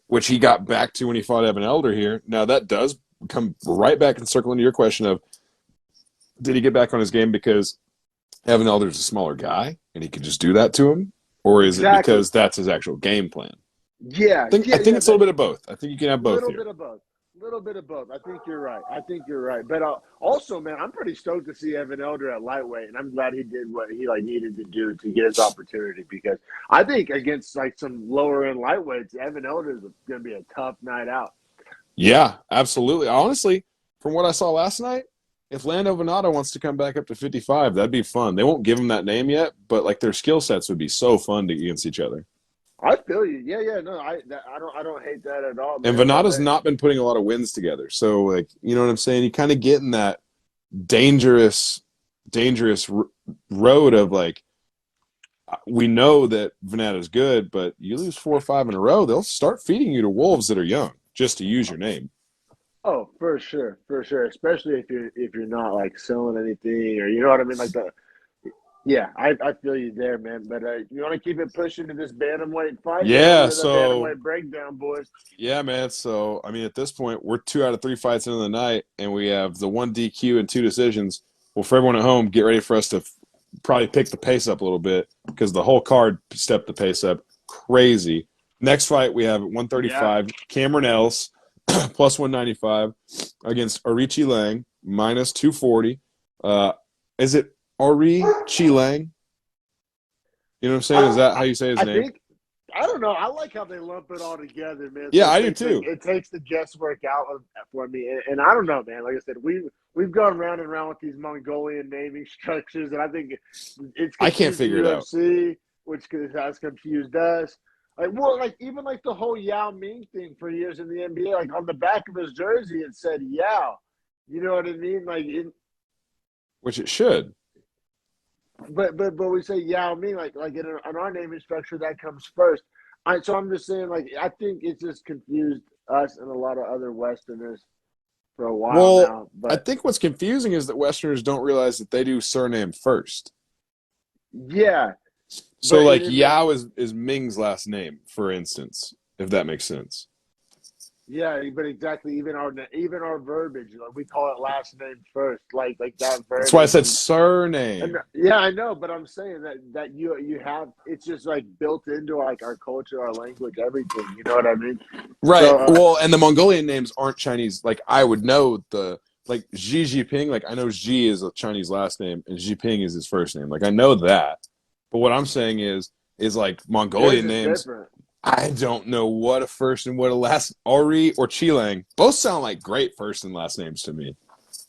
Speaker 2: which he got back to when he fought Evan Elder here. Now, that does come right back and circle into your question of, did he get back on his game because Evan Elder's a smaller guy and he could just do that to him? Or is it because that's his actual game plan?
Speaker 1: Yeah.
Speaker 2: I think it's a little bit of both. I think you can have both here.
Speaker 1: A little bit of both. I think you're right. But also, man, I'm pretty stoked to see Evan Elder at lightweight, and I'm glad he did what he needed to do to get his opportunity because I think against like some lower end lightweights, Evan Elder is going to be a tough night out.
Speaker 2: Yeah, absolutely. Honestly, from what I saw last night, if Lando Venado wants to come back up to 55, that'd be fun. They won't give him that name yet, but like their skill sets would be so fun against each other.
Speaker 1: I feel you. Yeah. No, I don't hate that at all. Man.
Speaker 2: And Venato's not been putting a lot of wins together, so like you know what I'm saying. You kind of get in that dangerous road of like we know that Venato's good, but you lose 4 or 5 in a row, they'll start feeding you to wolves that are young, just to use your name.
Speaker 1: Oh, for sure. Especially if you're not like selling anything or you know what I mean, like the. Yeah, I feel you there, man. But you want to keep it pushing to this bantamweight fight?
Speaker 2: Yeah, so
Speaker 1: bantamweight breakdown, boys.
Speaker 2: Yeah, man. So I mean, at this point, we're 2 out of 3 fights into the night, and we have the 1 DQ and 2 decisions. Well, for everyone at home, get ready for us to probably pick the pace up a little bit because the whole card stepped the pace up crazy. Next fight, we have 135, Cameron Ellis, plus 195 against Arichi Lang, minus 240. Is it Arichi Lang? You know what I'm saying? Is that how you say his name?
Speaker 1: I don't know. I like how they lump it all together, man.
Speaker 2: Yeah, I do too.
Speaker 1: It takes the guesswork out for me. And I don't know, man. Like I said, we've gone round and round with these Mongolian naming structures, and I think it's
Speaker 2: I can't figure
Speaker 1: UFC,
Speaker 2: it out.
Speaker 1: Which has confused us. Like even like the whole Yao Ming thing for years in the NBA, like on the back of his jersey it said Yao. You know what I mean?
Speaker 2: Which it should.
Speaker 1: But we say Yao Ming like in our naming structure that comes first. So I'm just saying I think it's just confused us and a lot of other Westerners for a while now. But
Speaker 2: I think what's confusing is that Westerners don't realize that they do surname first.
Speaker 1: Yeah.
Speaker 2: So Yao is Ming's last name, for instance, if that makes sense.
Speaker 1: Yeah, but exactly. Even our verbiage, like we call it last name first, like that
Speaker 2: That's why I
Speaker 1: verbiage.
Speaker 2: said
Speaker 1: And
Speaker 2: surname.
Speaker 1: yeah, I know, but I'm saying that you have it's just like built into like our culture, our language, everything. You know what I mean?
Speaker 2: Right.
Speaker 1: So
Speaker 2: Well, and the Mongolian names aren't Chinese. Like I would know the like Xi Jinping. Like I know Xi is a Chinese last name and Jinping is his first name. Like I know that. But what I'm saying is like
Speaker 1: theirs
Speaker 2: Mongolian
Speaker 1: is
Speaker 2: names.
Speaker 1: different.
Speaker 2: I don't know what a first and what a last. Ari or Chilang both sound like great first and last names to me.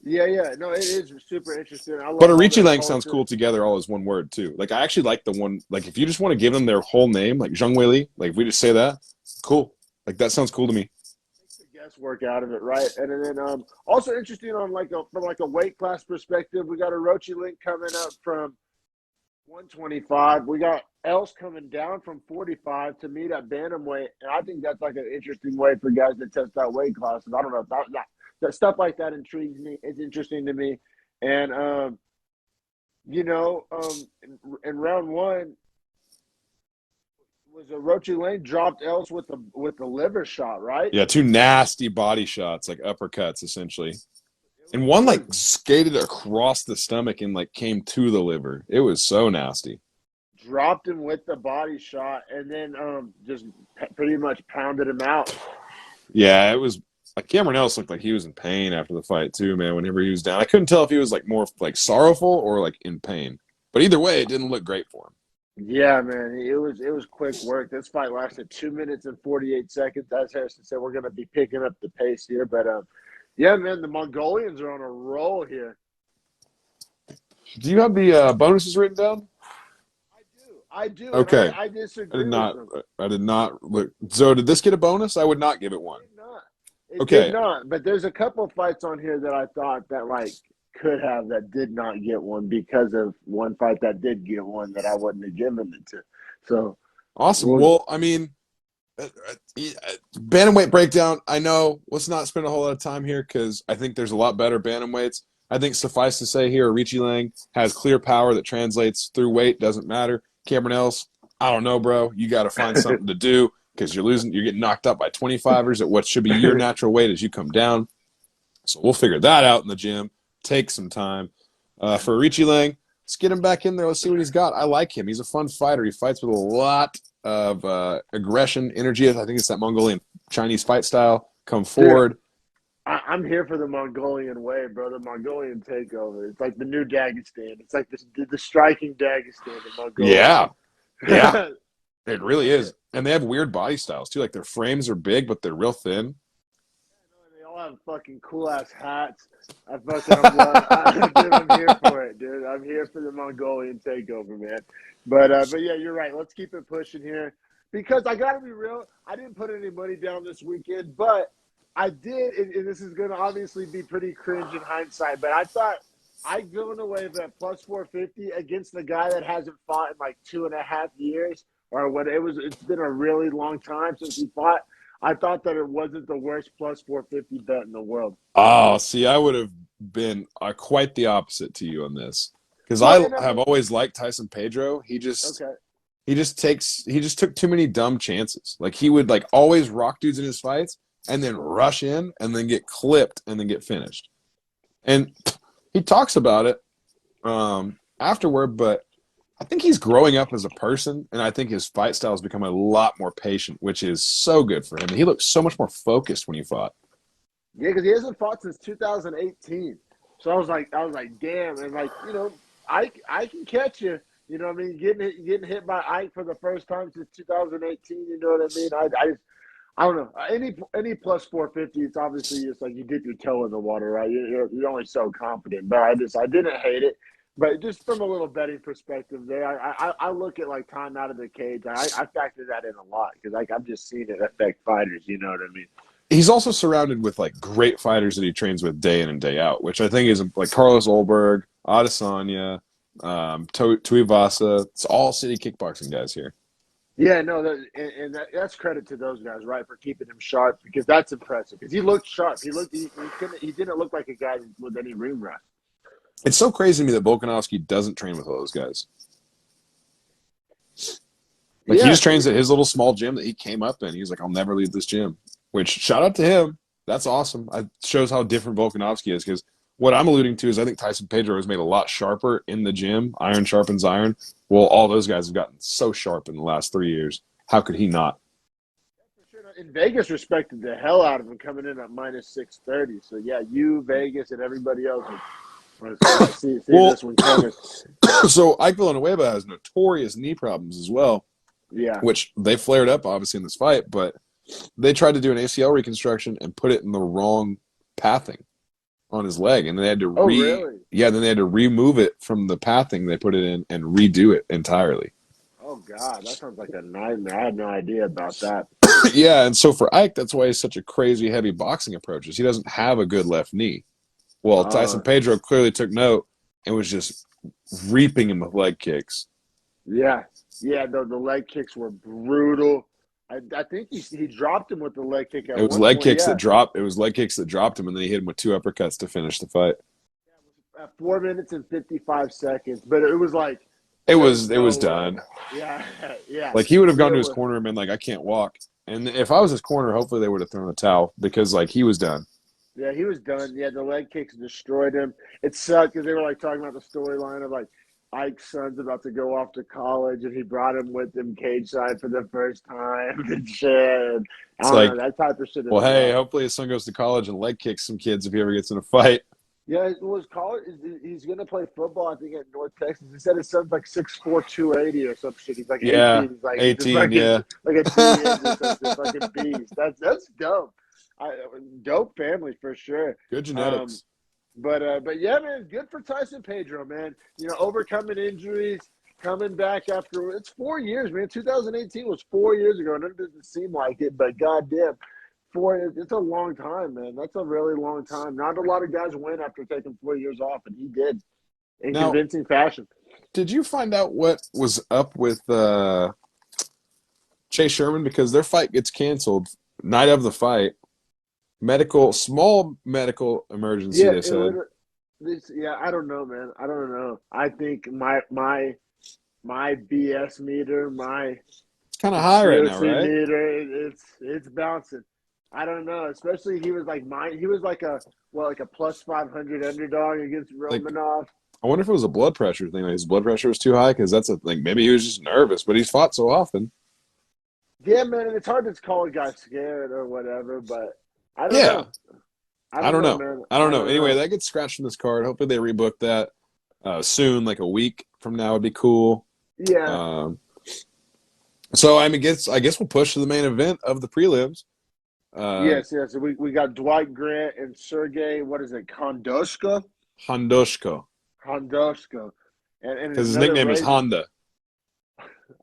Speaker 1: Yeah, yeah. No, it is super interesting. I
Speaker 2: But
Speaker 1: love all
Speaker 2: Arichi
Speaker 1: their
Speaker 2: Lang sounds
Speaker 1: culture.
Speaker 2: cool together all as one word too. Like I actually like the one like if you just want to give them their whole name, like Zhang Weili, like if we just say that, cool. Like that sounds cool to me.
Speaker 1: The guesswork out of it, right? And then also interesting on from like a weight class perspective, we got a Rochi Link coming up from 125. We got Else coming down from 45 to meet at bantamweight, and I think that's like an interesting way for guys to test out weight classes. I don't know if that stuff like that intrigues me. It's interesting to me, and in round one was a Rochi Lane dropped Else with the liver shot, right?
Speaker 2: Yeah, two nasty body shots, like uppercuts essentially. And
Speaker 1: It
Speaker 2: one like
Speaker 1: was
Speaker 2: skated across the stomach and like came to the liver. It was so nasty.
Speaker 1: dropped him with the body shot, and then just pretty much pounded him out.
Speaker 2: Yeah, it was like Cameron Else looked like he was in pain after the fight too, man. Whenever he was down, I couldn't tell if he was like more like sorrowful or like in pain. But either way, it didn't look great for him.
Speaker 1: Yeah, man, it was quick work. This fight lasted 2 minutes and 48 seconds. As Harrison said, we're gonna be picking up the pace here, but yeah, man, the Mongolians are on a roll here.
Speaker 2: Do you have the bonuses written down?
Speaker 1: I do, and
Speaker 2: Okay,
Speaker 1: I
Speaker 2: I did
Speaker 1: disagree with
Speaker 2: not.
Speaker 1: them.
Speaker 2: I did not look. So did this get a bonus? I would not give it one.
Speaker 1: It did not. It did
Speaker 2: Okay,
Speaker 1: not. But there's a couple of fights on here that I thought that like could have that did not get one because of one fight that did get one that I wouldn't have given it to. So
Speaker 2: awesome.
Speaker 1: we'll
Speaker 2: Well, I mean, bantamweight breakdown. I know. Let's not spend a whole lot of time here because I think there's a lot better bantamweights. I think suffice to say here, Richie Lang has clear power that translates through weight. Doesn't matter. Cameron Else, I don't know, bro. You got to find something to do because you're losing. You're getting knocked up by 25ers at what should be your natural weight as you come down. So we'll figure that out in the gym. Take some time. For Richie Lang, let's get him back in there. Let's see what he's got. I like him. He's a fun fighter. He fights with a lot of aggression, energy. I think it's that Mongolian Chinese fight style. Come
Speaker 1: Dude,
Speaker 2: forward.
Speaker 1: I'm here for the Mongolian way, bro. The Mongolian takeover. It's like the new Dagestan. It's like the striking Dagestan in Mongolia.
Speaker 2: Yeah, yeah,
Speaker 1: I
Speaker 2: it really is. And they have weird body styles too. Like their frames are big, but they're real thin.
Speaker 1: know they all have fucking cool ass hats. Dude, I'm here for it, dude. I'm here for the Mongolian takeover, man. But yeah, you're right. Let's keep it pushing here because I gotta be real. I didn't put any money down this weekend, but I did, and this is gonna obviously be pretty cringe in hindsight. But I thought I'd going away with that plus 450 against the guy that hasn't fought in like 2.5 years or what it was. It's been a really long time since he fought. I thought that it wasn't the worst plus 450 bet in the world.
Speaker 2: Oh, see, I would have been quite the opposite to you on this because
Speaker 1: Well,
Speaker 2: I
Speaker 1: and I
Speaker 2: have
Speaker 1: mean,
Speaker 2: always liked Tyson Pedro. He just
Speaker 1: okay.
Speaker 2: he just took too many dumb chances. Like he would like always rock dudes in his fights and then rush in and then get clipped and then get finished. And he talks about it afterward, but I think he's growing up as a person, and I think his fight style has become a lot more patient, which is so good for him. He looks so much more focused when he fought.
Speaker 1: Yeah, because he hasn't fought since 2018. So I was like, damn, and like, I can catch you. You know what I mean? Getting hit by Ike for the first time since 2018. You know what I mean? I don't know. Any plus 450, it's obviously just like you dip your toe in the water, right? You're only so confident. But I didn't hate it. But just from a little betting perspective, there, I look at like time out of the cage. I factor that in a lot because like I've just seen it affect fighters. You know what I mean?
Speaker 2: He's also surrounded with like great fighters that he trains with day in and day out, which I think is like Carlos Olberg, Adesanya, Tuivasa. It's all city kickboxing guys here.
Speaker 1: Yeah, no, that's credit to those guys, right, for keeping him sharp because that's impressive. Because he looked sharp. He didn't look like a guy with any ring rust.
Speaker 2: It's so crazy to me that Volkanovski doesn't train with all those guys. Like he
Speaker 1: Yeah,
Speaker 2: just trains at his little small gym that he came up in. He's like, I'll never leave this gym. which shout out to him. That's awesome. It shows how different Volkanovski is because what I'm alluding to is I think Tyson Pedro was made a lot sharper in the gym. Iron sharpens iron. Well, all those guys have gotten so sharp in the last 3 years. How could he not?
Speaker 1: In Vegas, respected the hell out of him coming in at minus 630. So yeah, you, Vegas, and everybody else see
Speaker 2: Well,
Speaker 1: this one coming.
Speaker 2: so Ike Villanueva has notorious knee problems as well,
Speaker 1: Yeah.
Speaker 2: which they flared up obviously in this fight, but they tried to do an ACL reconstruction and put it in the wrong pathing on his leg, and they had to
Speaker 1: Really?
Speaker 2: then they had to remove it from the pathing they put it in and redo it entirely.
Speaker 1: Oh God, that sounds like a nightmare. I had no idea about that.
Speaker 2: Yeah, and so for Ike, that's why he's such a crazy heavy boxing approach. Is he doesn't have a good left knee. Well, Tyson Pedro clearly took note and was just reaping him with leg kicks.
Speaker 1: Yeah, the leg kicks were brutal. I think he dropped him with the leg kick at
Speaker 2: It was
Speaker 1: one
Speaker 2: leg
Speaker 1: point,
Speaker 2: kicks
Speaker 1: yeah.
Speaker 2: that dropped. It was leg kicks that dropped him, and then he hit him with 2 uppercuts to finish the fight.
Speaker 1: At 4 minutes and 55 seconds, but it was like
Speaker 2: It was
Speaker 1: no
Speaker 2: done.
Speaker 1: way. Yeah, yeah.
Speaker 2: Like he would have gone to his corner and been like, "I can't walk." And if I was his corner, hopefully they would have thrown the towel because like he was done.
Speaker 1: Yeah, he was done. Yeah, the leg kicks destroyed him. It sucked because they were like talking about the storyline of like Ike's son's about to go off to college, and he brought him with him cage side for the first time and shit. And I
Speaker 2: It's
Speaker 1: don't
Speaker 2: like,
Speaker 1: know, that type of shit.
Speaker 2: well, hey, hopefully his son goes to college and leg kicks some kids if he ever gets in a fight.
Speaker 1: Yeah, it was college. He's gonna play football. I think at North Texas. He said his son's like 6'4", 280 or some shit. He's like 18.
Speaker 2: Yeah,
Speaker 1: He's like
Speaker 2: 18. Yeah,
Speaker 1: like a teenager, fucking beast. That's dope. Dope family for sure.
Speaker 2: good genetics.
Speaker 1: But yeah, man, good for Tyson Pedro, man. You know, overcoming injuries, coming back after it's 4 years, man. 2018 was 4 years ago, and it doesn't seem like it, but goddamn, it's a long time, man. That's a really long time. Not a lot of guys win after taking 4 years off, and he did in convincing fashion.
Speaker 2: Did you find out what was up with Chase Sherman because their fight gets canceled night of the fight? Small medical emergency.
Speaker 1: Yeah,
Speaker 2: they said.
Speaker 1: I don't know, man. I don't know. I think my BS meter,
Speaker 2: It's kind of high right now, right?
Speaker 1: Meter, it's bouncing. I don't know. Especially he was like a plus 500 underdog against Romanov.
Speaker 2: I wonder if it was a blood pressure thing. Like his blood pressure was too high because that's a thing. Maybe he was just nervous, but he's fought so often.
Speaker 1: Yeah, man, and it's hard to call a guy scared or whatever, but I don't know.
Speaker 2: I don't know.
Speaker 1: Man.
Speaker 2: I don't know. Anyway, that gets scratched from this card. Hopefully they rebook that soon, like a week from now would be cool.
Speaker 1: Yeah.
Speaker 2: So I guess we'll push to the main event of the prelims.
Speaker 1: Yes. We got Dwight Grant and Sergey. What is it? Hondoshko.
Speaker 2: And because his nickname is Honda.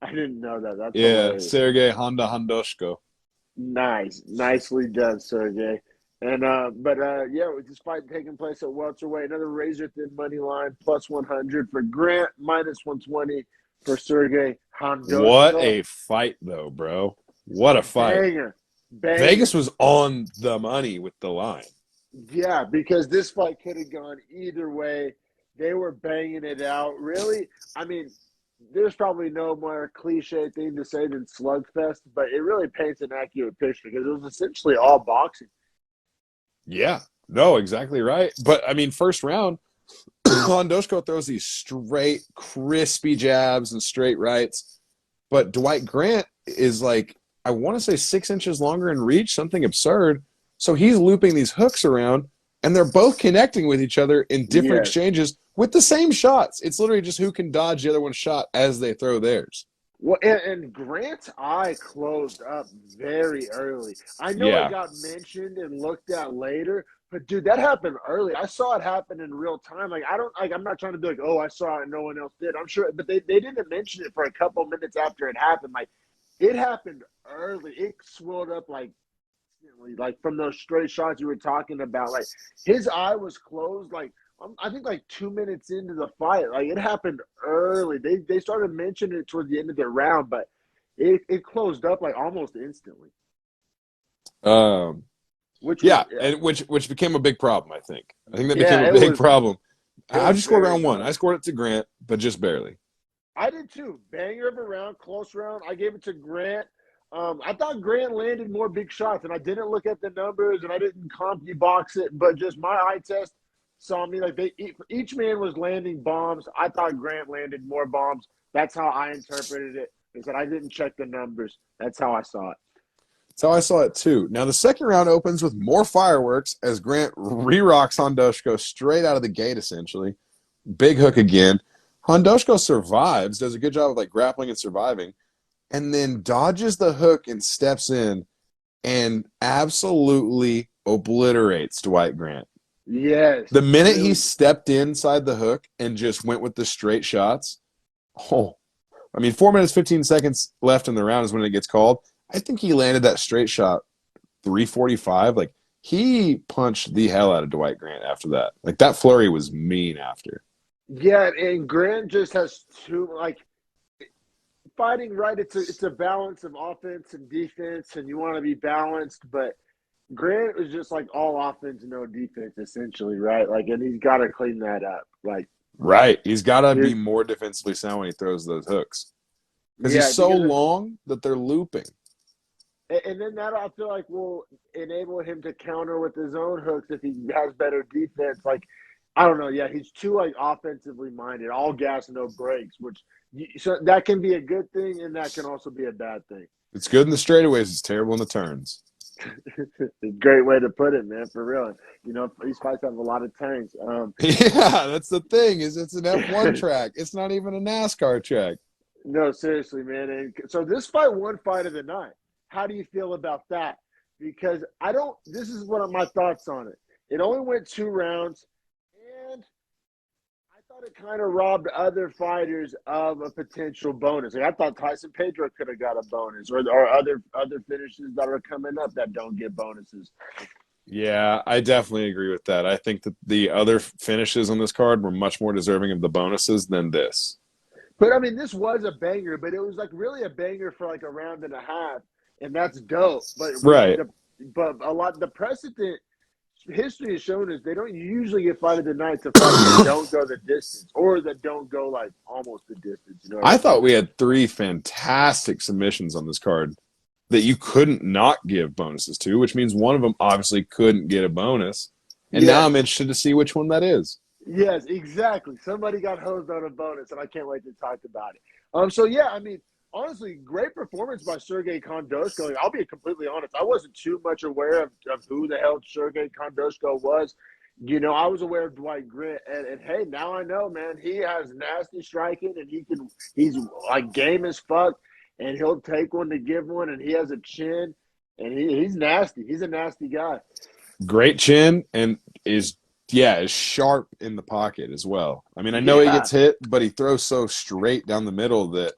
Speaker 1: I didn't know that. That's
Speaker 2: hilarious. Sergey Hondoshko.
Speaker 1: Nicely done, Sergey. And with this fight taking place at welterweight, another razor thin money line plus 100 for Grant, minus 120 for Sergey Hondoshko.
Speaker 2: What a fight, though, bro! What a fight!
Speaker 1: Banger.
Speaker 2: Vegas was on the money with the line.
Speaker 1: Yeah, because this fight could have gone either way. They were banging it out. Really, I mean, there's probably no more cliche thing to say than slugfest, but it really paints an accurate picture because it was essentially all boxing.
Speaker 2: Yeah, no, exactly right. But I mean, first round, Hondoshko throws these straight, crispy jabs and straight rights, but Dwight Grant is like, I want to say 6 inches longer in reach, something absurd. So he's looping these hooks around, and they're both connecting with each other in different exchanges with the same shots. It's literally just who can dodge the other one's shot as they throw theirs.
Speaker 1: Well, and Grant's eye closed up very early. I know it got mentioned and looked at later, but dude, that happened early. I saw it happen in real time. I'm not trying to be like, oh, I saw it and no one else did. I'm sure, but they didn't mention it for a couple minutes after it happened. Like, it happened early. It swelled up like from those straight shots you were talking about. Like, his eye was closed like, I think like 2 minutes into the fight. Like, it happened early. They started mentioning it towards the end of the round, but it closed up like almost instantly.
Speaker 2: Which became a big problem, I think. I think that became a big problem. How'd you score round one? I scored it to Grant, but just barely.
Speaker 1: I did too. Banger of a round, close round. I gave it to Grant. I thought Grant landed more big shots, and I didn't look at the numbers, and I didn't CompuBox box it, but just my eye test saw me like each man was landing bombs. I thought Grant landed more bombs. That's how I interpreted it. Is that I didn't check the numbers. That's how I saw it.
Speaker 2: That's how I saw it too. Now the second round opens with more fireworks as Grant re-rocks Hondoshko straight out of the gate, essentially. Big hook again. Hondoshko survives, does a good job of like grappling and surviving, and then dodges the hook and steps in and absolutely obliterates Dwight Grant.
Speaker 1: Yes.
Speaker 2: The minute
Speaker 1: Really.
Speaker 2: he stepped inside the hook and just went with the straight shots, 4 minutes, 15 seconds left in the round is when it gets called. I think he landed that straight shot 345. Like, he punched the hell out of Dwight Grant after that. Like, that flurry was mean after.
Speaker 1: Yeah, and Grant just has too like fighting right. It's a balance of offense and defense, and you want to be balanced. But Grant was just like all offense, no defense, essentially, right? Like, and he's got to clean that up. Like,
Speaker 2: Right. He's got to be more defensively sound when he throws those hooks. Because he's so long that they're looping.
Speaker 1: And then that I feel like will enable him to counter with his own hooks if he has better defense. Like, I don't know. Yeah, he's too like offensively minded, all gas, no brakes, so that can be a good thing, and that can also be a bad thing.
Speaker 2: It's good in the straightaways. It's terrible in the turns.
Speaker 1: Great way to put it, man. For real. You know, these fights have a lot of turns.
Speaker 2: Yeah, that's the thing. Is it's an F1 track. It's not even a NASCAR track.
Speaker 1: No, seriously, man. And so this fight won fight of the night. How do you feel about that? Because this is one of my thoughts on it. It only went 2 rounds, and I thought it kind of robbed other fighters of a potential bonus. Like, I thought Tyson Pedro could have got a bonus, or other finishes that are coming up that don't get bonuses.
Speaker 2: Yeah, I definitely agree with that. I think that the other finishes on this card were much more deserving of the bonuses than this.
Speaker 1: But, I mean, this was a banger, but it was, like, really a banger for, like, a round and a half. And that's dope. But
Speaker 2: right.
Speaker 1: But the precedent history has shown us they don't usually get fight of the night to fight that don't go the distance or that don't go like almost the distance. You know
Speaker 2: I thought we had 3 fantastic submissions on this card that you couldn't not give bonuses to, which means one of them obviously couldn't get a bonus. And now I'm interested to see which one that is.
Speaker 1: Yes, exactly. Somebody got hosed on a bonus, and I can't wait to talk about it. So yeah, I mean, honestly, great performance by Sergey Kondoshko. I'll be completely honest. I wasn't too much aware of who the hell Sergey Kondoshko was. You know, I was aware of Dwight Grant. And hey, now I know, man, he has nasty striking, and he's like game as fuck, and he'll take one to give one, and he has a chin, and he's nasty. He's a nasty guy.
Speaker 2: Great chin, and is sharp in the pocket as well. I mean, I know he gets hit, but he throws so straight down the middle that,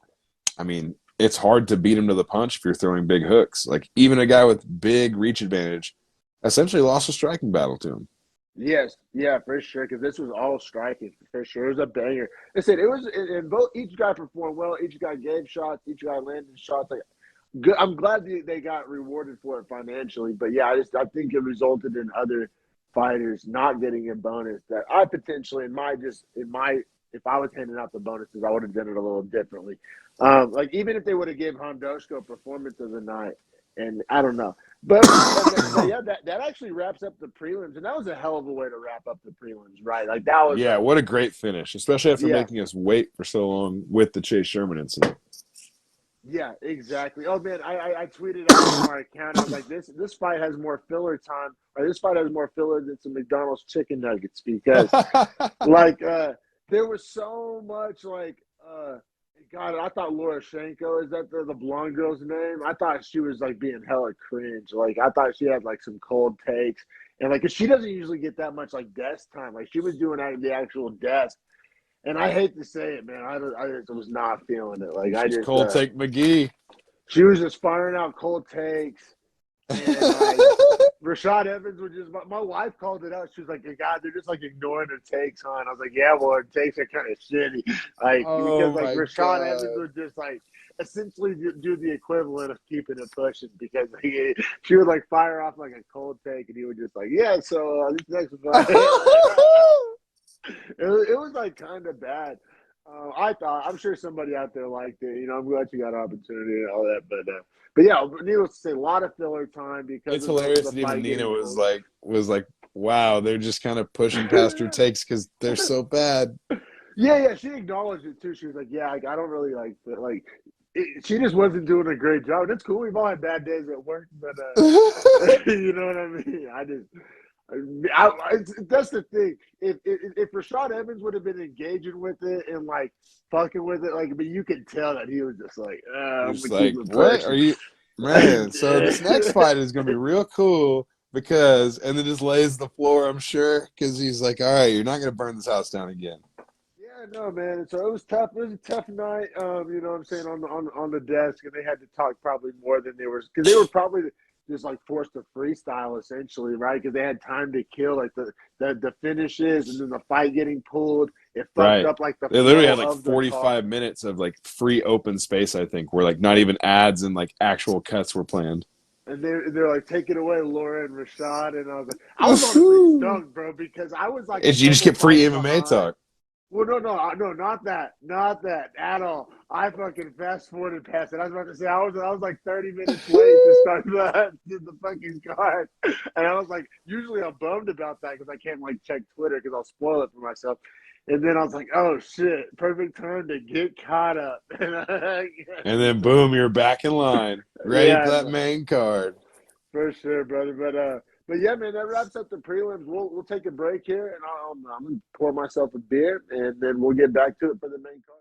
Speaker 2: I mean, it's hard to beat him to the punch if you're throwing big hooks. Like, even a guy with big reach advantage essentially lost a striking battle to him.
Speaker 1: Yes, yeah, for sure, because this was all striking, for sure. It was a banger. I said, it was, and each guy performed well. Each guy gave shots. Each guy landed shots. Like, good. I'm glad they got rewarded for it financially. But, yeah, I think it resulted in other fighters not getting a bonus that I potentially, if I was handing out the bonuses, I would have done it a little differently. Like, even if they would have given Hondoshko performance of the night, and I don't know. But yeah, that actually wraps up the prelims, and that was a hell of a way to wrap up the prelims, right? Like, that was
Speaker 2: what a great finish, especially after making us wait for so long with the Chase Sherman incident.
Speaker 1: Yeah, exactly. Oh man, I tweeted out on our account. I was like, this fight has more filler time, or this fight has more filler than some McDonald's chicken nuggets, because like there was so much like God, I thought Laura Shenko, is that the blonde girl's name? I thought she was like being hella cringe. Like, I thought she had like some cold takes, and like, 'cause she doesn't usually get that much like desk time. Like, she was doing the actual desk. And I hate to say it, man. I just was not feeling it. Like, I just
Speaker 2: cold take McGee.
Speaker 1: She was just firing out cold takes, and like, Rashad Evans was just. My wife called it out. She was like, "God, they're just like ignoring her takes, huh?" And I was like, "Yeah, well, her takes are kind of shitty, like because like Rashad Evans would just like essentially do the equivalent of keeping it pushing, because she would like fire off like a cold take, and he would just like, yeah, so this next one." It was like kind of bad. I'm sure somebody out there liked it. I'm glad you got an opportunity and all that. But yeah, needless to say, a lot of filler time because
Speaker 2: It's
Speaker 1: of
Speaker 2: hilarious
Speaker 1: the
Speaker 2: that even
Speaker 1: fight
Speaker 2: Nina
Speaker 1: getting
Speaker 2: was
Speaker 1: pulled.
Speaker 2: like, wow, they're just kind of pushing past her takes because they're so bad.
Speaker 1: Yeah. She acknowledged it too. She was like, "Yeah, I don't really like." She just wasn't doing a great job. And it's cool. We've all had bad days at work, but you know what I mean. That's the thing. If Rashad Evans would have been engaging with it and like fucking with it, like, but you could tell that he was just like,
Speaker 2: You're
Speaker 1: I'm
Speaker 2: just
Speaker 1: gonna keep
Speaker 2: like,
Speaker 1: it
Speaker 2: what are
Speaker 1: pushing.
Speaker 2: you, man? So this next fight is gonna be real cool because, and then just lays the floor, I'm sure, because he's like, all right, you're not gonna burn this house down again.
Speaker 1: Yeah, no, man. So it was tough. It was a tough night. You know what I'm saying, on the desk, and they had to talk probably more than they were because they were probably just like forced to freestyle essentially, right? Because they had time to kill, like the finishes, and then the fight getting pulled. It fucked
Speaker 2: Right.
Speaker 1: up like the
Speaker 2: They literally
Speaker 1: flow
Speaker 2: had like
Speaker 1: of the
Speaker 2: 45
Speaker 1: card.
Speaker 2: minutes of like free open space, I think, where like not even ads and like actual cuts were planned.
Speaker 1: And they're like, take it away, Laura and Rashad. And I was honestly
Speaker 2: And
Speaker 1: stoked, bro, because I was like a
Speaker 2: you just
Speaker 1: couple
Speaker 2: get free
Speaker 1: fights
Speaker 2: MMA
Speaker 1: behind.
Speaker 2: talk.
Speaker 1: Well, no, not that at all. I fucking fast forwarded past it. I was about to say I was like 30 minutes late to start the fucking card, and I was like, usually I'm bummed about that because I can't like check Twitter because I'll spoil it for myself. And then I was like, oh shit, perfect time to get caught up.
Speaker 2: And then boom, you're back in line, ready for
Speaker 1: Yeah,
Speaker 2: that
Speaker 1: no,
Speaker 2: main card.
Speaker 1: for sure, brother. But yeah, man, that wraps up the prelims. We'll take a break here, and I'm gonna pour myself a beer, and then we'll get back to it for the main card.